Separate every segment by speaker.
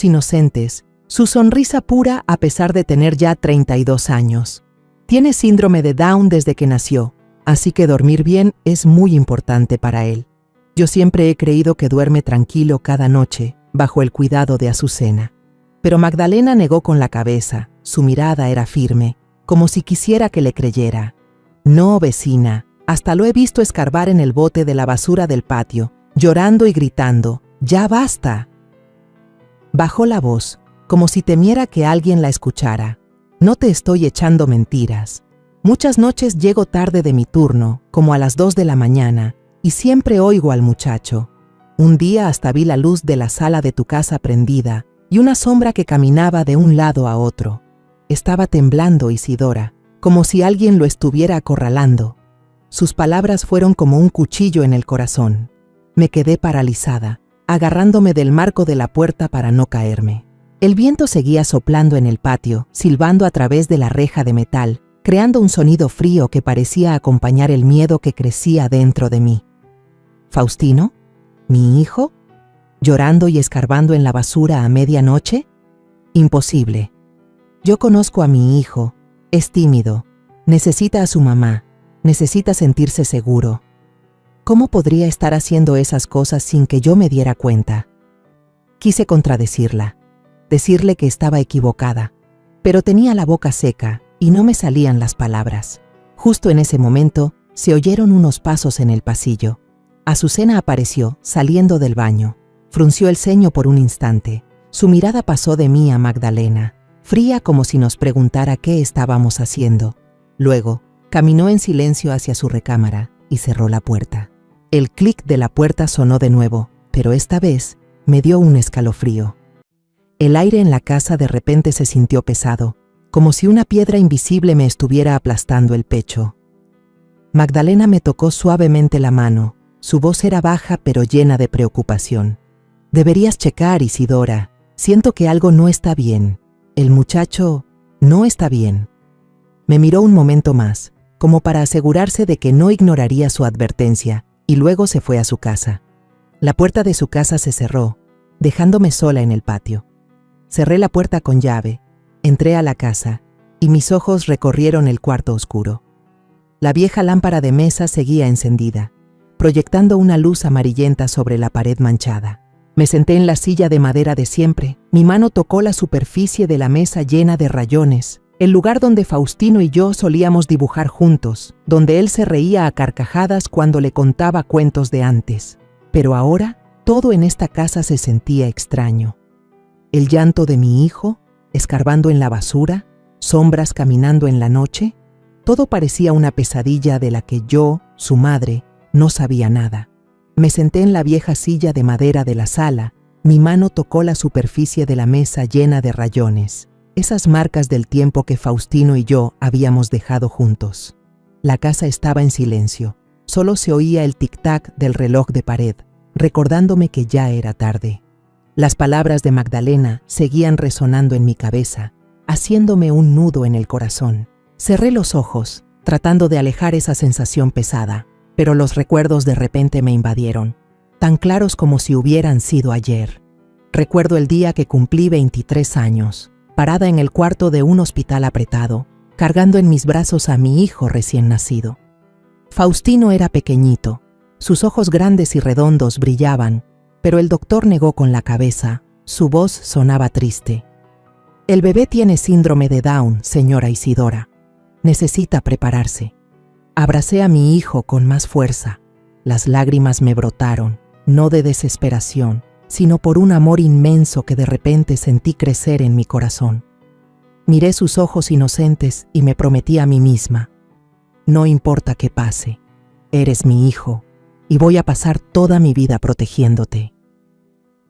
Speaker 1: ojos inocentes, su sonrisa pura a pesar de tener ya 32 años. Tiene síndrome de Down desde que nació, así que dormir bien es muy importante para él. Yo siempre he creído que duerme tranquilo cada noche, bajo el cuidado de Azucena. Pero Magdalena negó con la cabeza, su mirada era firme, como si quisiera que le creyera. No, vecina, hasta lo he visto escarbar en el bote de la basura del patio, llorando y gritando, ¡ya basta! Bajó la voz, como si temiera que alguien la escuchara. No te estoy echando mentiras. Muchas noches llego tarde de mi turno, como a las 2 de la mañana, y siempre oigo al muchacho. Un día hasta vi la luz de la sala de tu casa prendida y una sombra que caminaba de un lado a otro. Estaba temblando Isidora, como si alguien lo estuviera acorralando. Sus palabras fueron como un cuchillo en el corazón. Me quedé paralizada, agarrándome del marco de la puerta para no caerme. El viento seguía soplando en el patio, silbando a través de la reja de metal, creando un sonido frío que parecía acompañar el miedo que crecía dentro de mí. ¿Faustino? ¿Mi hijo? ¿Llorando y escarbando en la basura a medianoche? Imposible. Yo conozco a mi hijo. Es tímido. Necesita a su mamá. Necesita sentirse seguro. ¿Cómo podría estar haciendo esas cosas sin que yo me diera cuenta? Quise contradecirla, decirle que estaba equivocada, pero tenía la boca seca y no me salían las palabras. Justo en ese momento se oyeron unos pasos en el pasillo. Azucena apareció, saliendo del baño. Frunció el ceño por un instante. Su mirada pasó de mí a Magdalena, fría como si nos preguntara qué estábamos haciendo. Luego, caminó en silencio hacia su recámara y cerró la puerta. El clic de la puerta sonó de nuevo, pero esta vez me dio un escalofrío. El aire en la casa de repente se sintió pesado, como si una piedra invisible me estuviera aplastando el pecho. Magdalena me tocó suavemente la mano. Su voz era baja pero llena de preocupación. Deberías checar, Isidora. Siento que algo no está bien. El muchacho no está bien. Me miró un momento más, como para asegurarse de que no ignoraría su advertencia, y luego se fue a su casa. La puerta de su casa se cerró, dejándome sola en el patio. Cerré la puerta con llave, entré a la casa, y mis ojos recorrieron el cuarto oscuro. La vieja lámpara de mesa seguía encendida, proyectando una luz amarillenta sobre la pared manchada. Me senté en la silla de madera de siempre, mi mano tocó la superficie de la mesa llena de rayones, el lugar donde Faustino y yo solíamos dibujar juntos, donde él se reía a carcajadas cuando le contaba cuentos de antes. Pero ahora, todo en esta casa se sentía extraño. El llanto de mi hijo, escarbando en la basura, sombras caminando en la noche, todo parecía una pesadilla de la que yo, su madre, no sabía nada. Me senté en la vieja silla de madera de la sala, mi mano tocó la superficie de la mesa llena de rayones, esas marcas del tiempo que Faustino y yo habíamos dejado juntos. La casa estaba en silencio, solo se oía el tic-tac del reloj de pared, recordándome que ya era tarde. Las palabras de Magdalena seguían resonando en mi cabeza, haciéndome un nudo en el corazón. Cerré los ojos, tratando de alejar esa sensación pesada, pero los recuerdos de repente me invadieron, tan claros como si hubieran sido ayer. Recuerdo el día que cumplí 23 años, parada en el cuarto de un hospital apretado, cargando en mis brazos a mi hijo recién nacido. Faustino era pequeñito, sus ojos grandes y redondos brillaban, pero el doctor negó con la cabeza, su voz sonaba triste. El bebé tiene síndrome de Down, señora Isidora. Necesita prepararse. Abracé a mi hijo con más fuerza. Las lágrimas me brotaron, no de desesperación, sino por un amor inmenso que de repente sentí crecer en mi corazón. Miré sus ojos inocentes y me prometí a mí misma: no importa qué pase, eres mi hijo y voy a pasar toda mi vida protegiéndote.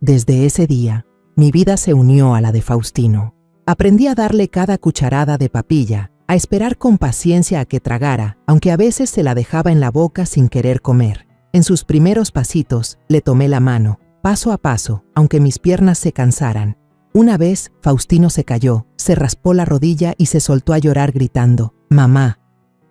Speaker 1: Desde ese día, mi vida se unió a la de Faustino. Aprendí a darle cada cucharada de papilla, a esperar con paciencia a que tragara, aunque a veces se la dejaba en la boca sin querer comer. En sus primeros pasitos, le tomé la mano, paso a paso, aunque mis piernas se cansaran. Una vez, Faustino se cayó, se raspó la rodilla y se soltó a llorar gritando: «¡Mamá!».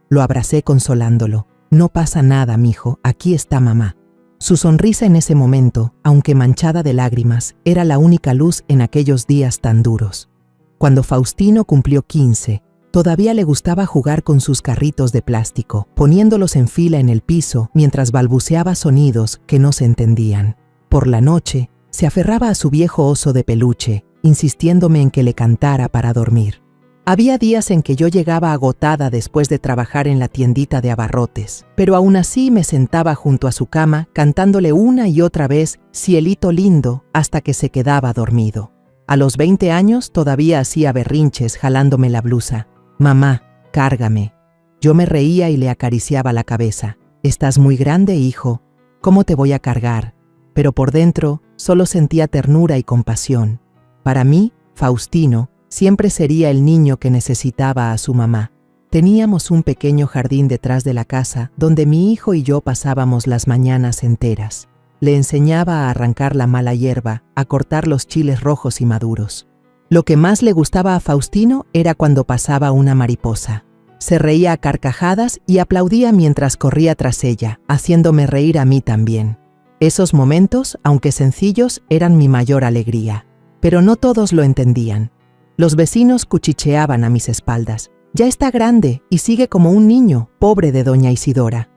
Speaker 1: Lo abracé consolándolo. «No pasa nada, mijo, aquí está mamá». Su sonrisa en ese momento, aunque manchada de lágrimas, era la única luz en aquellos días tan duros. Cuando Faustino cumplió 15, todavía le gustaba jugar con sus carritos de plástico, poniéndolos en fila en el piso mientras balbuceaba sonidos que no se entendían. Por la noche, se aferraba a su viejo oso de peluche, insistiéndome en que le cantara para dormir. Había días en que yo llegaba agotada después de trabajar en la tiendita de abarrotes, pero aún así me sentaba junto a su cama cantándole una y otra vez Cielito lindo hasta que se quedaba dormido. A los 20 años todavía hacía berrinches jalándome la blusa. «Mamá, cárgame». Yo me reía y le acariciaba la cabeza. «Estás muy grande, hijo. ¿Cómo te voy a cargar?». Pero por dentro solo sentía ternura y compasión. Para mí, Faustino siempre sería el niño que necesitaba a su mamá. Teníamos un pequeño jardín detrás de la casa donde mi hijo y yo pasábamos las mañanas enteras. Le enseñaba a arrancar la mala hierba, a cortar los chiles rojos y maduros. Lo que más le gustaba a Faustino era cuando pasaba una mariposa. Se reía a carcajadas y aplaudía mientras corría tras ella, haciéndome reír a mí también. Esos momentos, aunque sencillos, eran mi mayor alegría. Pero no todos lo entendían. Los vecinos cuchicheaban a mis espaldas. «Ya está grande y sigue como un niño, pobre de doña Isidora».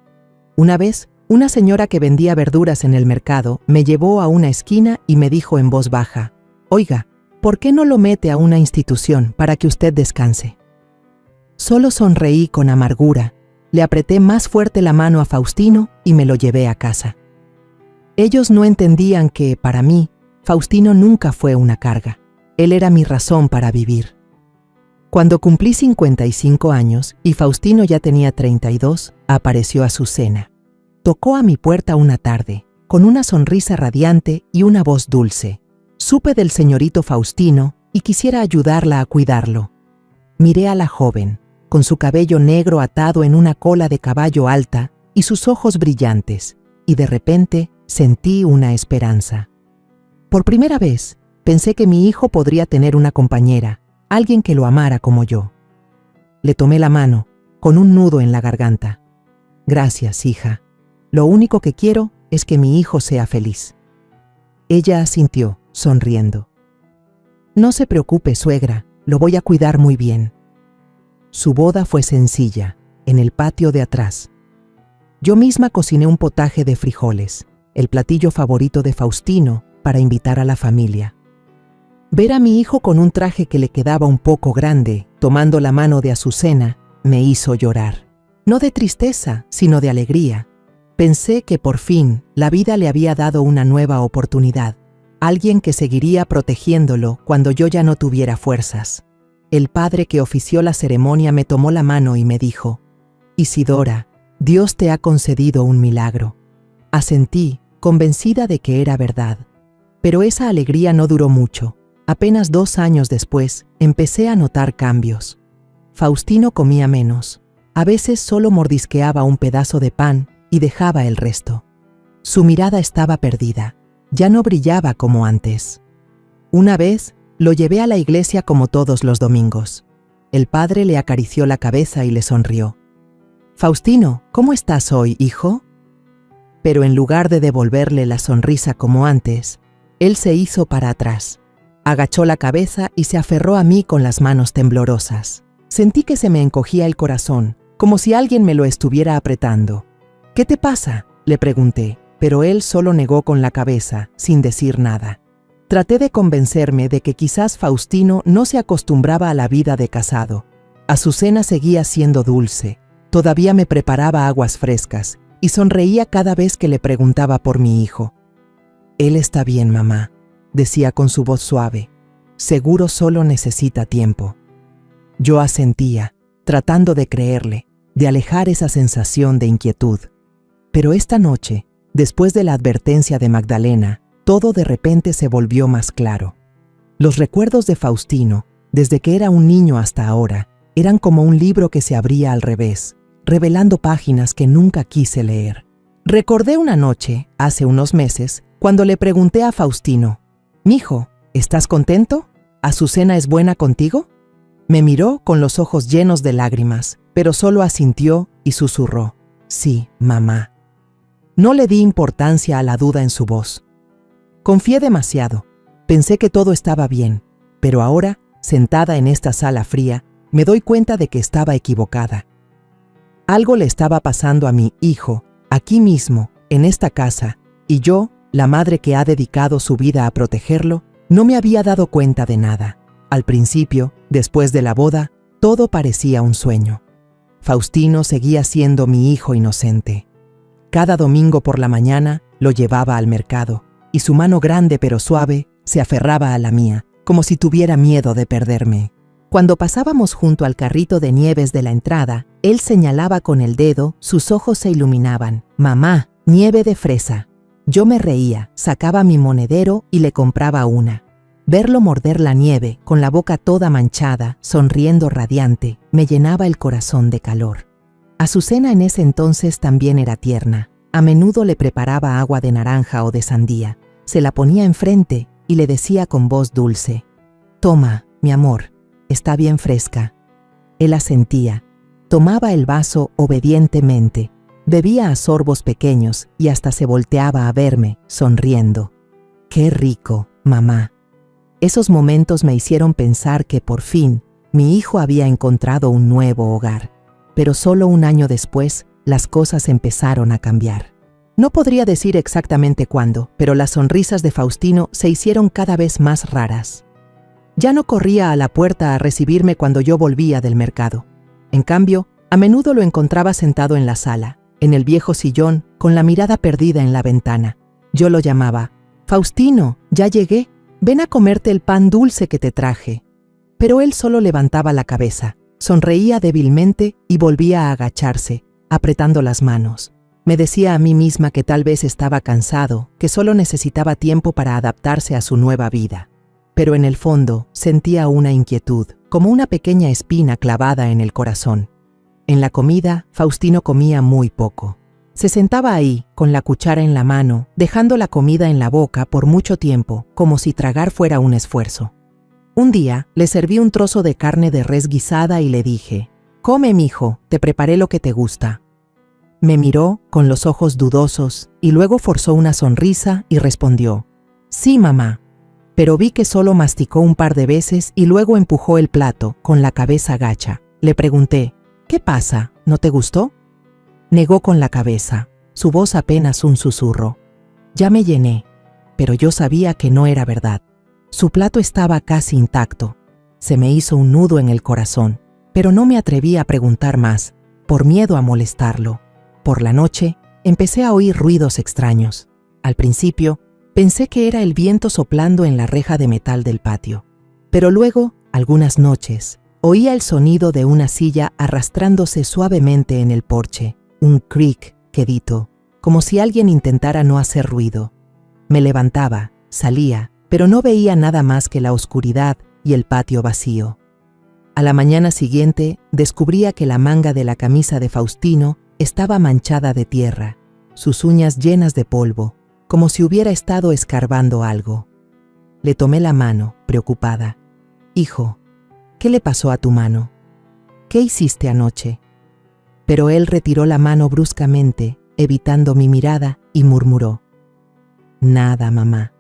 Speaker 1: Una vez, una señora que vendía verduras en el mercado me llevó a una esquina y me dijo en voz baja: «Oiga, ¿por qué no lo mete a una institución para que usted descanse?». Solo sonreí con amargura, le apreté más fuerte la mano a Faustino y me lo llevé a casa. Ellos no entendían que, para mí, Faustino nunca fue una carga. Él era mi razón para vivir. Cuando cumplí 55 años y Faustino ya tenía 32, apareció Azucena. Tocó a mi puerta una tarde, con una sonrisa radiante y una voz dulce. Supe del señorito Faustino y quisiera ayudarla a cuidarlo. Miré a la joven, con su cabello negro atado en una cola de caballo alta y sus ojos brillantes, y de repente sentí una esperanza. Por primera vez, pensé que mi hijo podría tener una compañera, alguien que lo amara como yo. Le tomé la mano, con un nudo en la garganta. «Gracias, hija. Lo único que quiero es que mi hijo sea feliz». Ella asintió, sonriendo. «No se preocupe, suegra, lo voy a cuidar muy bien». Su boda fue sencilla, en el patio de atrás. Yo misma cociné un potaje de frijoles, el platillo favorito de Faustino, para invitar a la familia. Ver a mi hijo con un traje que le quedaba un poco grande, tomando la mano de Azucena, me hizo llorar. No de tristeza, sino de alegría. Pensé que por fin la vida le había dado una nueva oportunidad, alguien que seguiría protegiéndolo cuando yo ya no tuviera fuerzas. El padre que ofició la ceremonia me tomó la mano y me dijo: «Isidora, Dios te ha concedido un milagro». Asentí, convencida de que era verdad. Pero esa alegría no duró mucho. Apenas 2 años después, empecé a notar cambios. Faustino comía menos. A veces solo mordisqueaba un pedazo de pan y dejaba el resto. Su mirada estaba perdida. Ya no brillaba como antes. Una vez, lo llevé a la iglesia como todos los domingos. El padre le acarició la cabeza y le sonrió. «Faustino, ¿cómo estás hoy, hijo?». Pero en lugar de devolverle la sonrisa como antes, él se hizo para atrás. Agachó la cabeza y se aferró a mí con las manos temblorosas. Sentí que se me encogía el corazón, como si alguien me lo estuviera apretando. «¿Qué te pasa?», le pregunté, pero él solo negó con la cabeza, sin decir nada. Traté de convencerme de que quizás Faustino no se acostumbraba a la vida de casado. Azucena seguía siendo dulce, todavía me preparaba aguas frescas y sonreía cada vez que le preguntaba por mi hijo. «Él está bien, mamá», decía con su voz suave. «Seguro solo necesita tiempo». Yo asentía, tratando de creerle, de alejar esa sensación de inquietud. Pero esta noche, después de la advertencia de Magdalena, todo de repente se volvió más claro. Los recuerdos de Faustino, desde que era un niño hasta ahora, eran como un libro que se abría al revés, revelando páginas que nunca quise leer. Recordé una noche, hace unos meses, cuando le pregunté a Faustino: «Mijo, ¿estás contento? ¿Azucena es buena contigo?». Me miró con los ojos llenos de lágrimas, pero solo asintió y susurró: «Sí, mamá». No le di importancia a la duda en su voz. Confié demasiado. Pensé que todo estaba bien, pero ahora, sentada en esta sala fría, me doy cuenta de que estaba equivocada. Algo le estaba pasando a mi hijo, aquí mismo, en esta casa, y yo, la madre que ha dedicado su vida a protegerlo, no me había dado cuenta de nada. Al principio, después de la boda, todo parecía un sueño. Faustino seguía siendo mi hijo inocente. Cada domingo por la mañana lo llevaba al mercado, y su mano grande pero suave se aferraba a la mía, como si tuviera miedo de perderme. Cuando pasábamos junto al carrito de nieves de la entrada, él señalaba con el dedo, sus ojos se iluminaban. «Mamá, nieve de fresa». Yo me reía, sacaba mi monedero y le compraba una. Verlo morder la nieve, con la boca toda manchada, sonriendo radiante, me llenaba el corazón de calor. Azucena en ese entonces también era tierna. A menudo le preparaba agua de naranja o de sandía. Se la ponía enfrente y le decía con voz dulce: «Toma, mi amor, está bien fresca». Él asentía, tomaba el vaso obedientemente, bebía a sorbos pequeños y hasta se volteaba a verme, sonriendo. «Qué rico, mamá». Esos momentos me hicieron pensar que, por fin, mi hijo había encontrado un nuevo hogar. Pero solo un año después, las cosas empezaron a cambiar. No podría decir exactamente cuándo, pero las sonrisas de Faustino se hicieron cada vez más raras. Ya no corría a la puerta a recibirme cuando yo volvía del mercado. En cambio, a menudo lo encontraba sentado en la sala, en el viejo sillón, con la mirada perdida en la ventana. Yo lo llamaba: «Faustino, ya llegué, ven a comerte el pan dulce que te traje». Pero él solo levantaba la cabeza, sonreía débilmente y volvía a agacharse, apretando las manos. Me decía a mí misma que tal vez estaba cansado, que solo necesitaba tiempo para adaptarse a su nueva vida. Pero en el fondo sentía una inquietud, como una pequeña espina clavada en el corazón. En la comida, Faustino comía muy poco. Se sentaba ahí, con la cuchara en la mano, dejando la comida en la boca por mucho tiempo, como si tragar fuera un esfuerzo. Un día, le serví un trozo de carne de res guisada y le dije: «Come, mijo, te preparé lo que te gusta». Me miró con los ojos dudosos y luego forzó una sonrisa y respondió: «Sí, mamá». Pero vi que solo masticó un par de veces y luego empujó el plato, con la cabeza gacha. Le pregunté: «¿Qué pasa? ¿No te gustó?». Negó con la cabeza, su voz apenas un susurro. Ya me llené, pero yo sabía que no era verdad. Su plato estaba casi intacto. Se me hizo un nudo en el corazón, pero no me atreví a preguntar más, por miedo a molestarlo. Por la noche, empecé a oír ruidos extraños. Al principio, pensé que era el viento soplando en la reja de metal del patio. Pero luego, algunas noches, oía el sonido de una silla arrastrándose suavemente en el porche, un creak quedito, como si alguien intentara no hacer ruido. Me levantaba, salía, pero no veía nada más que la oscuridad y el patio vacío. A la mañana siguiente, descubría que la manga de la camisa de Faustino estaba manchada de tierra, sus uñas llenas de polvo, como si hubiera estado escarbando algo. Le tomé la mano, preocupada. «Hijo, ¿qué le pasó a tu mano? ¿Qué hiciste anoche?». Pero él retiró la mano bruscamente, evitando mi mirada, y murmuró: «Nada, mamá».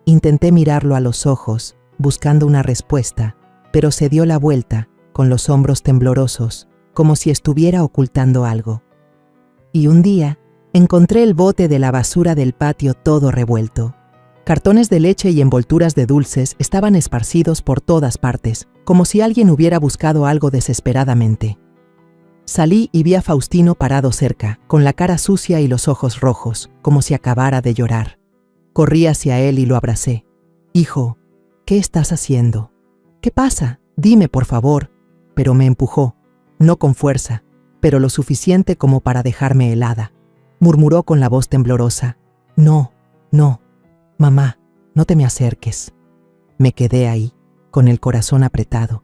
Speaker 1: Intenté mirarlo a los ojos, buscando una respuesta, pero se dio la vuelta, con los hombros temblorosos, como si estuviera ocultando algo. Y un día, encontré el bote de la basura del patio todo revuelto. Cartones de leche y envolturas de dulces estaban esparcidos por todas partes, como si alguien hubiera buscado algo desesperadamente. Salí y vi a Faustino parado cerca, con la cara sucia y los ojos rojos, como si acabara de llorar. Corrí hacia él y lo abracé. «Hijo, ¿qué estás haciendo? ¿Qué pasa? Dime, por favor». Pero me empujó, no con fuerza, pero lo suficiente como para dejarme helada. Murmuró con la voz temblorosa: «No, no, mamá, no te me acerques». Me quedé ahí, con el corazón apretado.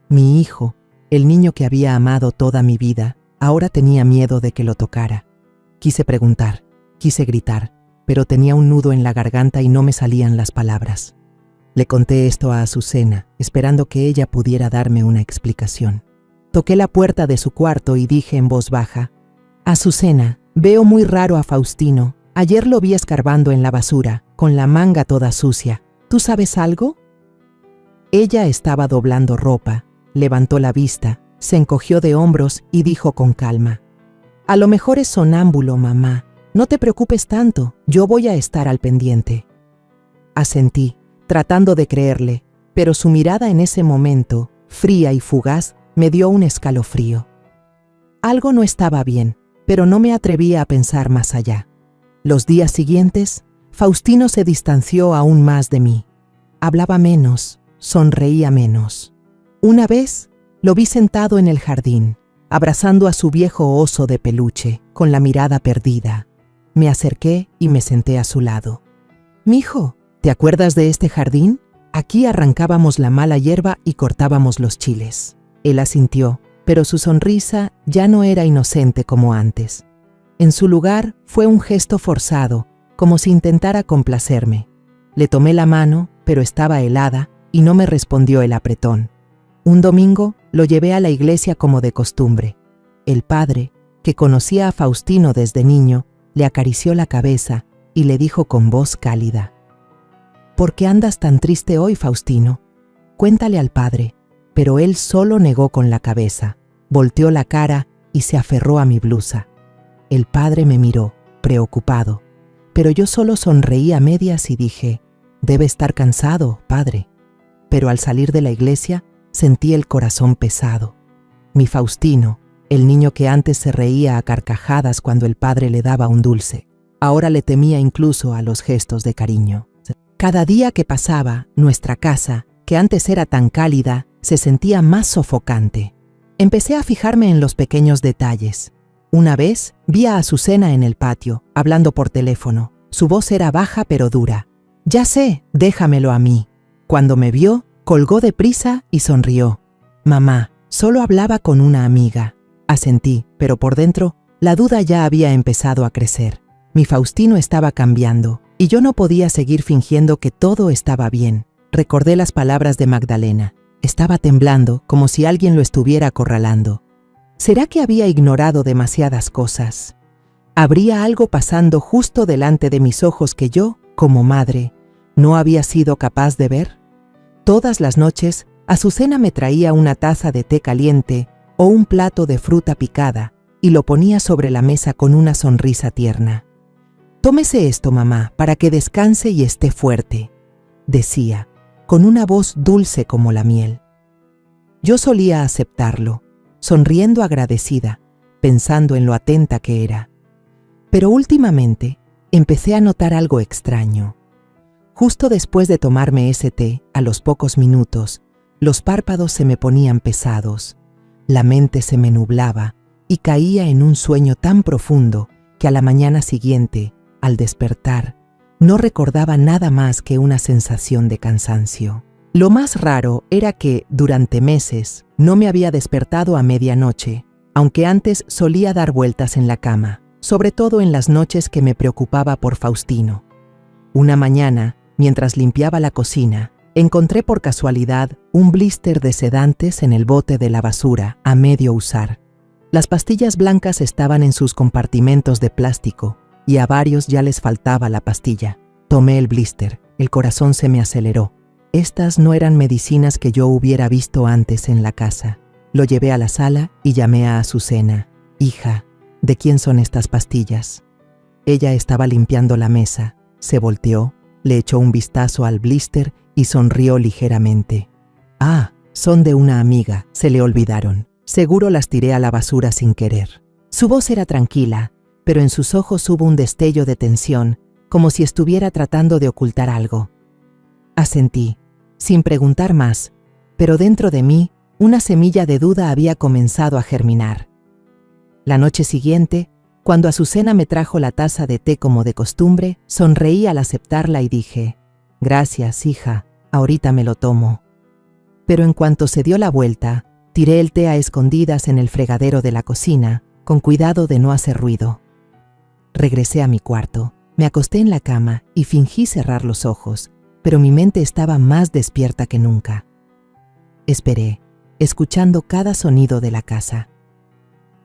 Speaker 1: Mi hijo, el niño que había amado toda mi vida, ahora tenía miedo de que lo tocara. Quise preguntar, quise gritar, pero tenía un nudo en la garganta y no me salían las palabras. Le conté esto a Azucena, esperando que ella pudiera darme una explicación. Toqué la puerta de su cuarto y dije en voz baja: «Azucena, Veo muy raro a Faustino. Ayer lo vi escarbando en la basura, con la manga toda sucia. ¿Tú sabes algo? Ella estaba doblando ropa, levantó la vista, se encogió de hombros y dijo con calma: a lo mejor es sonámbulo, mamá. No te preocupes tanto, yo voy a estar al pendiente. Asentí, tratando de creerle, pero su mirada en ese momento, fría y fugaz, me dio un escalofrío. Algo no estaba bien, pero no me atrevía a pensar más allá. Los días siguientes, Faustino se distanció aún más de mí. Hablaba menos, sonreía menos. Una vez, lo vi sentado en el jardín, abrazando a su viejo oso de peluche, con la mirada perdida. Me acerqué y me senté a su lado. «Mijo, ¿te acuerdas de este jardín? Aquí arrancábamos la mala hierba y cortábamos los chiles». Él asintió, pero su sonrisa ya no era inocente como antes. En su lugar fue un gesto forzado, como si intentara complacerme. Le tomé la mano, pero estaba helada y no me respondió el apretón. Un domingo lo llevé a la iglesia como de costumbre. El padre, que conocía a Faustino desde niño, le acarició la cabeza y le dijo con voz cálida: «¿Por qué andas tan triste hoy, Faustino? Cuéntale al padre». Pero él solo negó con la cabeza, volteó la cara y se aferró a mi blusa. El padre me miró, preocupado, pero yo solo sonreí a medias y dije: «Debe estar cansado, padre». Pero al salir de la iglesia, sentí el corazón pesado. Mi Faustino, el niño que antes se reía a carcajadas cuando el padre le daba un dulce, ahora le temía incluso a los gestos de cariño. Cada día que pasaba, nuestra casa, que antes era tan cálida, se sentía más sofocante. Empecé a fijarme en los pequeños detalles. Una vez vi a Azucena en el patio, hablando por teléfono. Su voz era baja pero dura. «Ya sé, déjamelo a mí». Cuando me vio, colgó deprisa y sonrió. «Mamá, solo hablaba con una amiga». Asentí, pero por dentro, la duda ya había empezado a crecer. Mi Faustino estaba cambiando, y yo no podía seguir fingiendo que todo estaba bien. Recordé las palabras de Magdalena. Estaba temblando, como si alguien lo estuviera acorralando. ¿Será que había ignorado demasiadas cosas? ¿Habría algo pasando justo delante de mis ojos que yo, como madre, no había sido capaz de ver? Todas las noches, Azucena me traía una taza de té caliente o un plato de fruta picada y lo ponía sobre la mesa con una sonrisa tierna. «Tómese esto, mamá, para que descanse y esté fuerte», decía, con una voz dulce como la miel. Yo solía aceptarlo, sonriendo agradecida, pensando en lo atenta que era. Pero últimamente empecé a notar algo extraño. Justo después de tomarme ese té, a los pocos minutos, los párpados se me ponían pesados, la mente se me nublaba y caía en un sueño tan profundo que a la mañana siguiente, al despertar, no recordaba nada más que una sensación de cansancio. Lo más raro era que, durante meses, no me había despertado a medianoche, aunque antes solía dar vueltas en la cama, sobre todo en las noches que me preocupaba por Faustino. Una mañana, mientras limpiaba la cocina, encontré por casualidad un blister de sedantes en el bote de la basura, a medio usar. Las pastillas blancas estaban en sus compartimentos de plástico, y a varios ya les faltaba la pastilla. Tomé el blister, el corazón se me aceleró. Estas no eran medicinas que yo hubiera visto antes en la casa. Lo llevé a la sala y llamé a Azucena. «Hija, ¿de quién son estas pastillas?». Ella estaba limpiando la mesa, se volteó, le echó un vistazo al blister y sonrió ligeramente. «Ah, son de una amiga, se le olvidaron. Seguro las tiré a la basura sin querer». Su voz era tranquila, pero en sus ojos hubo un destello de tensión, como si estuviera tratando de ocultar algo. Asentí, sin preguntar más, pero dentro de mí una semilla de duda había comenzado a germinar. La noche siguiente, cuando Azucena me trajo la taza de té como de costumbre, sonreí al aceptarla y dije: «Gracias, hija, ahorita me lo tomo». Pero en cuanto se dio la vuelta, tiré el té a escondidas en el fregadero de la cocina, con cuidado de no hacer ruido. Regresé a mi cuarto, me acosté en la cama y fingí cerrar los ojos, pero mi mente estaba más despierta que nunca. Esperé, escuchando cada sonido de la casa.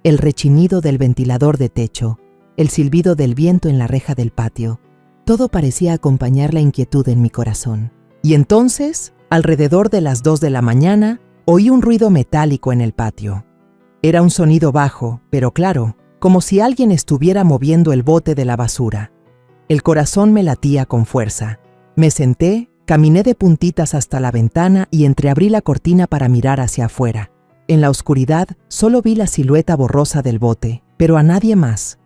Speaker 1: El rechinido del ventilador de techo, el silbido del viento en la reja del patio. Todo parecía acompañar la inquietud en mi corazón. Y entonces, alrededor de las 2 de la mañana, oí un ruido metálico en el patio. Era un sonido bajo, pero claro, como si alguien estuviera moviendo el bote de la basura. El corazón me latía con fuerza. Me senté, caminé de puntitas hasta la ventana y entreabrí la cortina para mirar hacia afuera. En la oscuridad solo vi la silueta borrosa del bote, pero a nadie más.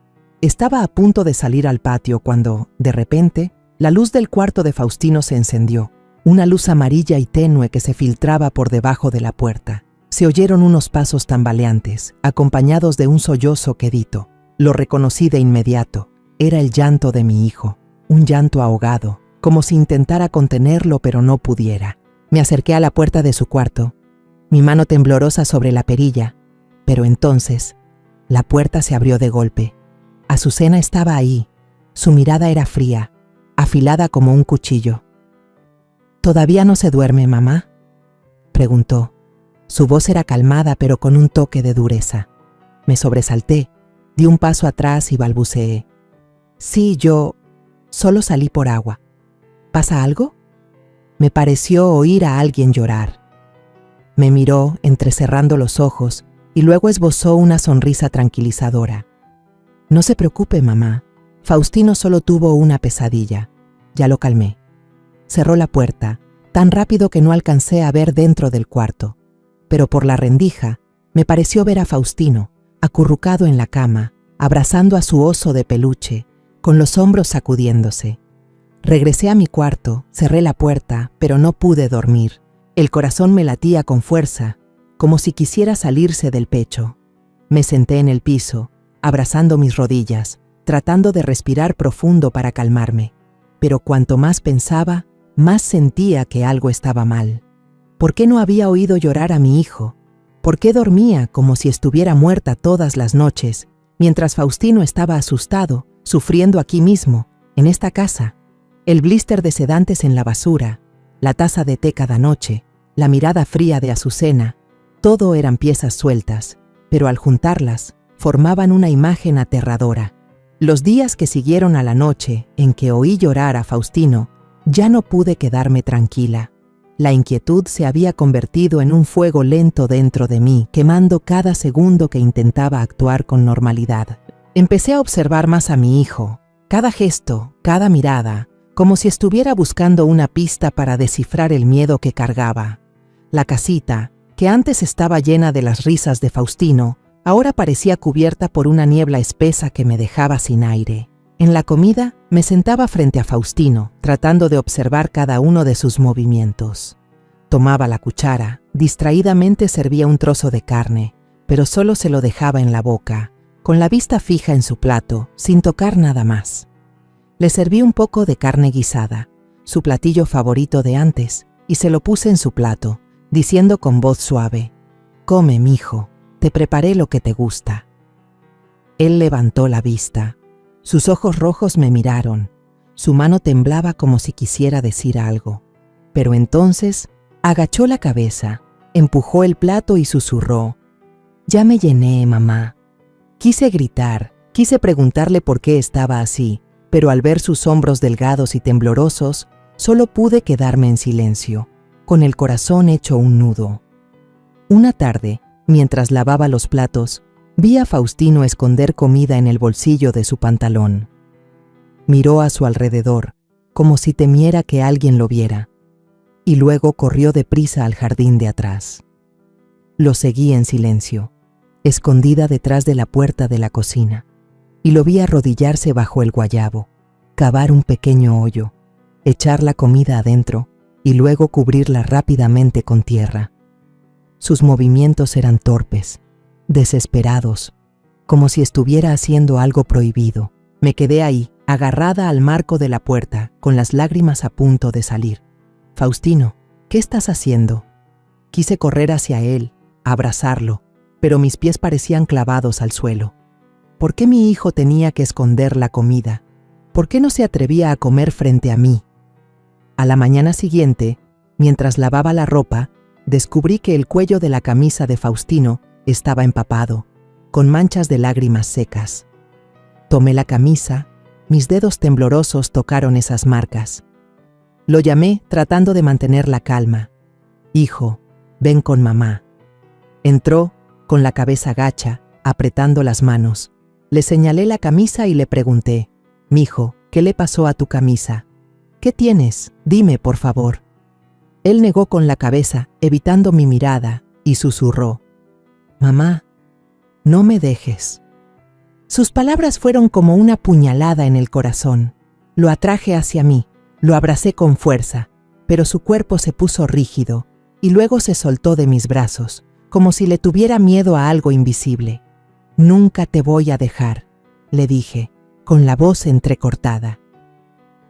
Speaker 1: Estaba a punto de salir al patio cuando, de repente, la luz del cuarto de Faustino se encendió, una luz amarilla y tenue que se filtraba por debajo de la puerta. Se oyeron unos pasos tambaleantes, acompañados de un sollozo quedito. Lo reconocí de inmediato. Era el llanto de mi hijo, un llanto ahogado, como si intentara contenerlo pero no pudiera. Me acerqué a la puerta de su cuarto, mi mano temblorosa sobre la perilla, pero entonces la puerta se abrió de golpe. Azucena estaba ahí. Su mirada era fría, afilada como un cuchillo. ¿Todavía no se duerme, mamá?, preguntó. Su voz era calmada pero con un toque de dureza. Me sobresalté, di un paso atrás y balbuceé. Sí, yo solo salí por agua. ¿Pasa algo? Me pareció oír a alguien llorar. Me miró entrecerrando los ojos y luego esbozó una sonrisa tranquilizadora. No se preocupe, mamá. Faustino solo tuvo una pesadilla. Ya lo calmé. Cerró la puerta, tan rápido que no alcancé a ver dentro del cuarto. Pero por la rendija me pareció ver a Faustino, acurrucado en la cama, abrazando a su oso de peluche, con los hombros sacudiéndose. Regresé a mi cuarto, cerré la puerta, pero no pude dormir. El corazón me latía con fuerza, como si quisiera salirse del pecho. Me senté en el piso, abrazando mis rodillas, tratando de respirar profundo para calmarme. Pero cuanto más pensaba, más sentía que algo estaba mal. ¿Por qué no había oído llorar a mi hijo? ¿Por qué dormía como si estuviera muerta todas las noches, mientras Faustino estaba asustado, sufriendo aquí mismo, en esta casa? El blister de sedantes en la basura, la taza de té cada noche, la mirada fría de Azucena, todo eran piezas sueltas, pero al juntarlas, formaban una imagen aterradora. Los días que siguieron a la noche en que oí llorar a Faustino, ya no pude quedarme tranquila. La inquietud se había convertido en un fuego lento dentro de mí, quemando cada segundo que intentaba actuar con normalidad. Empecé a observar más a mi hijo, cada gesto, cada mirada, como si estuviera buscando una pista para descifrar el miedo que cargaba. La casita, que antes estaba llena de las risas de Faustino, ahora parecía cubierta por una niebla espesa que me dejaba sin aire. En la comida, me sentaba frente a Faustino, tratando de observar cada uno de sus movimientos. Tomaba la cuchara, distraídamente servía un trozo de carne, pero solo se lo dejaba en la boca, con la vista fija en su plato, sin tocar nada más. Le serví un poco de carne guisada, su platillo favorito de antes, y se lo puse en su plato, diciendo con voz suave: «Come, mijo, te preparé lo que te gusta». Él levantó la vista. Sus ojos rojos me miraron. Su mano temblaba como si quisiera decir algo. Pero entonces agachó la cabeza, empujó el plato y susurró: «Ya me llené, mamá». Quise gritar, quise preguntarle por qué estaba así, pero al ver sus hombros delgados y temblorosos, solo pude quedarme en silencio, con el corazón hecho un nudo. Una tarde, mientras lavaba los platos, vi a Faustino esconder comida en el bolsillo de su pantalón. Miró a su alrededor, como si temiera que alguien lo viera, y luego corrió deprisa al jardín de atrás. Lo seguí en silencio, escondida detrás de la puerta de la cocina, y lo vi arrodillarse bajo el guayabo, cavar un pequeño hoyo, echar la comida adentro y luego cubrirla rápidamente con tierra. Sus movimientos eran torpes, desesperados, como si estuviera haciendo algo prohibido. Me quedé ahí, agarrada al marco de la puerta, con las lágrimas a punto de salir. «Faustino, ¿qué estás haciendo?». Quise correr hacia él, abrazarlo, pero mis pies parecían clavados al suelo. ¿Por qué mi hijo tenía que esconder la comida? ¿Por qué no se atrevía a comer frente a mí? A la mañana siguiente, mientras lavaba la ropa, descubrí que el cuello de la camisa de Faustino estaba empapado, con manchas de lágrimas secas. Tomé la camisa, mis dedos temblorosos tocaron esas marcas. Lo llamé tratando de mantener la calma. Hijo, ven con mamá. Entró, con la cabeza gacha, apretando las manos. Le señalé la camisa y le pregunté, «Mijo, ¿qué le pasó a tu camisa? ¿Qué tienes? Dime, por favor». Él negó con la cabeza, evitando mi mirada, y susurró, «Mamá, no me dejes». Sus palabras fueron como una puñalada en el corazón. Lo atraje hacia mí, lo abracé con fuerza, pero su cuerpo se puso rígido, y luego se soltó de mis brazos, como si le tuviera miedo a algo invisible. «Nunca te voy a dejar», le dije, con la voz entrecortada.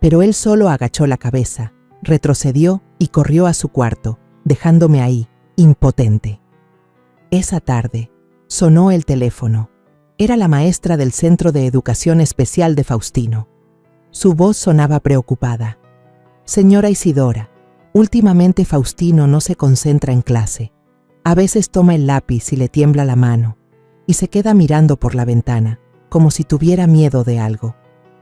Speaker 1: Pero él solo agachó la cabeza, retrocedió y corrió a su cuarto, dejándome ahí, impotente. Esa tarde, sonó el teléfono. Era la maestra del Centro de Educación Especial de Faustino. Su voz sonaba preocupada. «Señora Isidora, últimamente Faustino no se concentra en clase. A veces toma el lápiz y le tiembla la mano, y se queda mirando por la ventana, como si tuviera miedo de algo.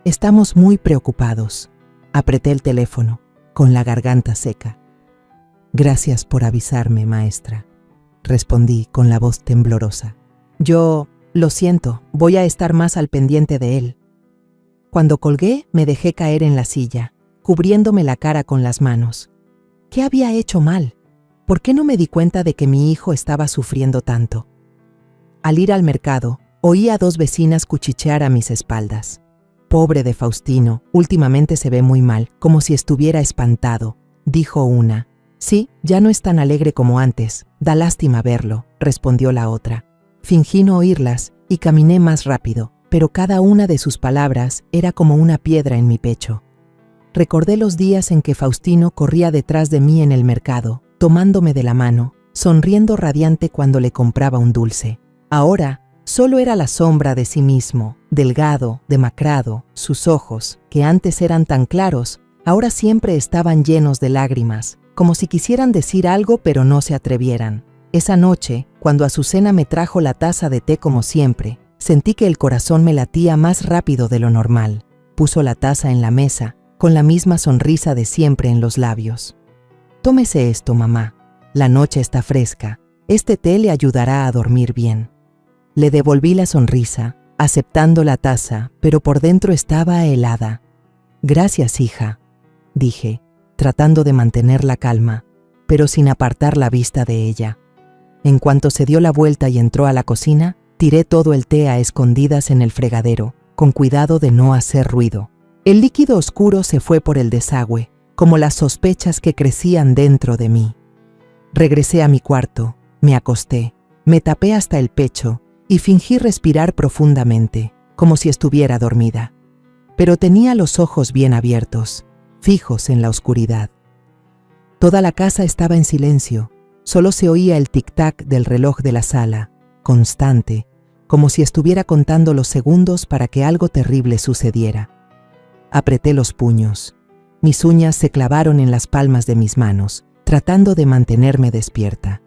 Speaker 1: Estamos muy preocupados». Apreté el teléfono, con la garganta seca. «Gracias por avisarme, maestra», respondí con la voz temblorosa. «Yo, lo siento, voy a estar más al pendiente de él». Cuando colgué, me dejé caer en la silla, cubriéndome la cara con las manos. ¿Qué había hecho mal? ¿Por qué no me di cuenta de que mi hijo estaba sufriendo tanto? Al ir al mercado, oí a 2 vecinas cuchichear a mis espaldas. «Pobre de Faustino, últimamente se ve muy mal, como si estuviera espantado», dijo una. «Sí, ya no es tan alegre como antes, da lástima verlo», respondió la otra. Fingí no oírlas y caminé más rápido, pero cada una de sus palabras era como una piedra en mi pecho. Recordé los días en que Faustino corría detrás de mí en el mercado, tomándome de la mano, sonriendo radiante cuando le compraba un dulce. Ahora, solo era la sombra de sí mismo, delgado, demacrado. Sus ojos, que antes eran tan claros, ahora siempre estaban llenos de lágrimas, como si quisieran decir algo pero no se atrevieran. Esa noche, cuando Azucena me trajo la taza de té como siempre, sentí que el corazón me latía más rápido de lo normal. Puso la taza en la mesa, con la misma sonrisa de siempre en los labios. «Tómese esto, mamá. La noche está fresca. Este té le ayudará a dormir bien». Le devolví la sonrisa, aceptando la taza, pero por dentro estaba helada. «Gracias, hija», dije, tratando de mantener la calma, pero sin apartar la vista de ella. En cuanto se dio la vuelta y entró a la cocina, tiré todo el té a escondidas en el fregadero, con cuidado de no hacer ruido. El líquido oscuro se fue por el desagüe, como las sospechas que crecían dentro de mí. Regresé a mi cuarto, me acosté, me tapé hasta el pecho y fingí respirar profundamente, como si estuviera dormida. Pero tenía los ojos bien abiertos, fijos en la oscuridad. Toda la casa estaba en silencio, solo se oía el tic-tac del reloj de la sala, constante, como si estuviera contando los segundos para que algo terrible sucediera. Apreté los puños. Mis uñas se clavaron en las palmas de mis manos, tratando de mantenerme despierta.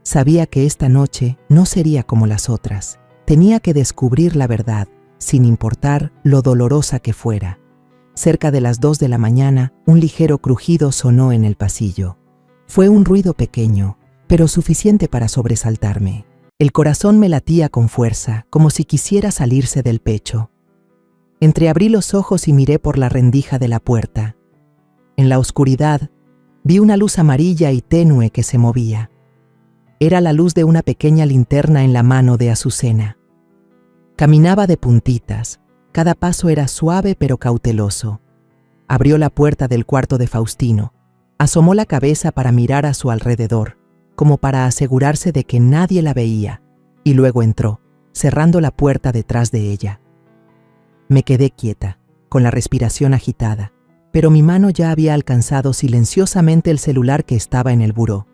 Speaker 1: Sabía que esta noche no sería como las otras. Tenía que descubrir la verdad, sin importar lo dolorosa que fuera. Cerca de las 2 de la mañana, un ligero crujido sonó en el pasillo. Fue un ruido pequeño, pero suficiente para sobresaltarme. El corazón me latía con fuerza, como si quisiera salirse del pecho. Entreabrí los ojos y miré por la rendija de la puerta. En la oscuridad, vi una luz amarilla y tenue que se movía. Era la luz de una pequeña linterna en la mano de Azucena. Caminaba de puntitas, cada paso era suave pero cauteloso. Abrió la puerta del cuarto de Faustino, asomó la cabeza para mirar a su alrededor, como para asegurarse de que nadie la veía, y luego entró, cerrando la puerta detrás de ella. Me quedé quieta, con la respiración agitada, pero mi mano ya había alcanzado silenciosamente el celular que estaba en el buró.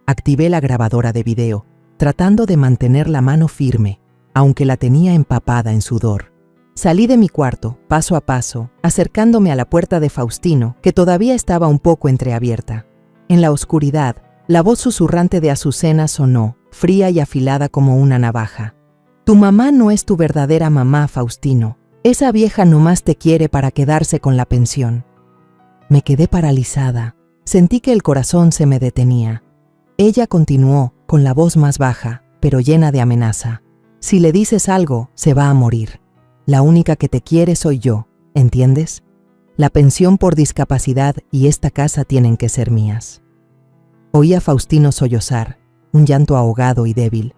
Speaker 1: Activé la grabadora de video, tratando de mantener la mano firme, aunque la tenía empapada en sudor. Salí de mi cuarto, paso a paso, acercándome a la puerta de Faustino, que todavía estaba un poco entreabierta. En la oscuridad, la voz susurrante de Azucena sonó, fría y afilada como una navaja. «Tu mamá no es tu verdadera mamá, Faustino. Esa vieja nomás te quiere para quedarse con la pensión. Me quedé paralizada. Sentí que el corazón se me detenía. Ella continuó, con la voz más baja, pero llena de amenaza. Si le dices algo, se va a morir. La única que te quiere soy yo, ¿entiendes? La pensión por discapacidad y esta casa tienen que ser mías. Oí a Faustino sollozar, un llanto ahogado y débil.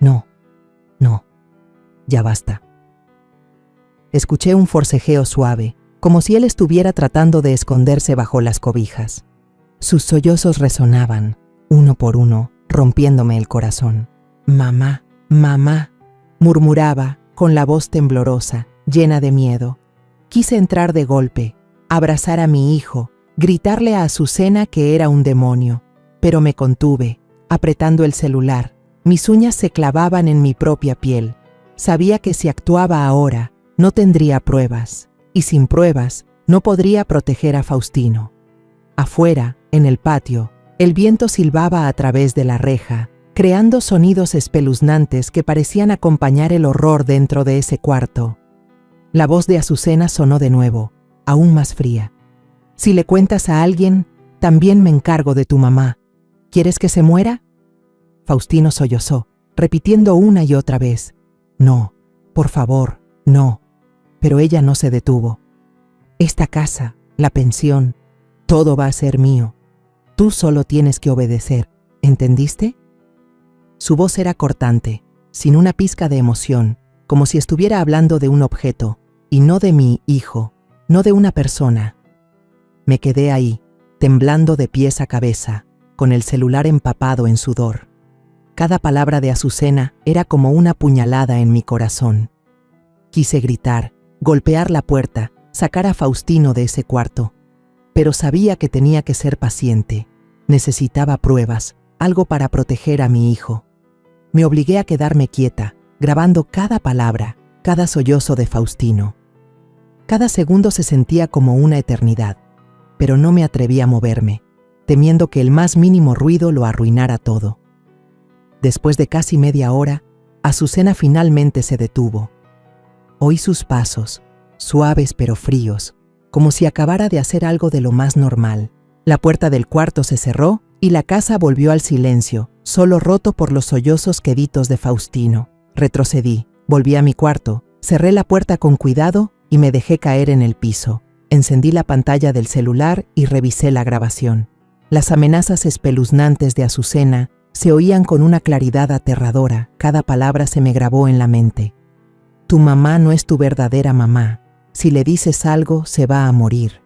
Speaker 1: No, ya basta. Escuché un forcejeo suave, como si él estuviera tratando de esconderse bajo las cobijas. Sus sollozos resonaban, uno por uno, rompiéndome el corazón. Mamá, mamá, murmuraba, con la voz temblorosa, llena de miedo. Quise entrar de golpe, abrazar a mi hijo, gritarle a Azucena que era un demonio, pero me contuve, apretando el celular. Mis uñas se clavaban en mi propia piel. Sabía que si actuaba ahora, no tendría pruebas, y sin pruebas, no podría proteger a Faustino. Afuera, en el patio, el viento silbaba a través de la reja, creando sonidos espeluznantes que parecían acompañar el horror dentro de ese cuarto. La voz de Azucena sonó de nuevo, aún más fría. Si le cuentas a alguien, también me encargo de tu mamá. ¿Quieres que se muera? Faustino sollozó, repitiendo una y otra vez. No, por favor, no. Pero ella no se detuvo. Esta casa, la pensión, todo va a ser mío. Tú solo tienes que obedecer, ¿entendiste? Su voz era cortante, sin una pizca de emoción, como si estuviera hablando de un objeto, y no de mi hijo, no de una persona. Me quedé ahí, temblando de pies a cabeza, con el celular empapado en sudor. Cada palabra de Azucena era como una puñalada en mi corazón. Quise gritar, golpear la puerta, sacar a Faustino de ese cuarto. Pero sabía que tenía que ser paciente. Necesitaba pruebas, algo para proteger a mi hijo. Me obligué a quedarme quieta, grabando cada palabra, cada sollozo de Faustino. Cada segundo se sentía como una eternidad, pero no me atreví a moverme, temiendo que el más mínimo ruido lo arruinara todo. Después de casi media hora, Azucena finalmente se detuvo. Oí sus pasos, suaves pero fríos, como si acabara de hacer algo de lo más normal. La puerta del cuarto se cerró y la casa volvió al silencio, solo roto por los sollozos queditos de Faustino. Retrocedí, volví a mi cuarto, cerré la puerta con cuidado y me dejé caer en el piso. Encendí la pantalla del celular y revisé la grabación. Las amenazas espeluznantes de Azucena se oían con una claridad aterradora. Cada palabra se me grabó en la mente. Tu mamá no es tu verdadera mamá. Si le dices algo, se va a morir.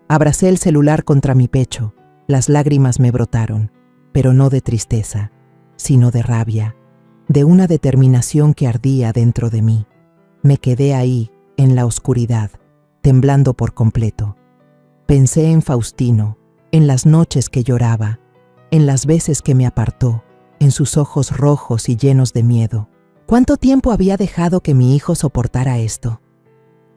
Speaker 1: Abracé el celular contra mi pecho. Las lágrimas me brotaron, pero no de tristeza, sino de rabia, de una determinación que ardía dentro de mí. Me quedé ahí, en la oscuridad, temblando por completo. Pensé en Faustino, en las noches que lloraba, en las veces que me apartó, en sus ojos rojos y llenos de miedo. ¿Cuánto tiempo había dejado que mi hijo soportara esto?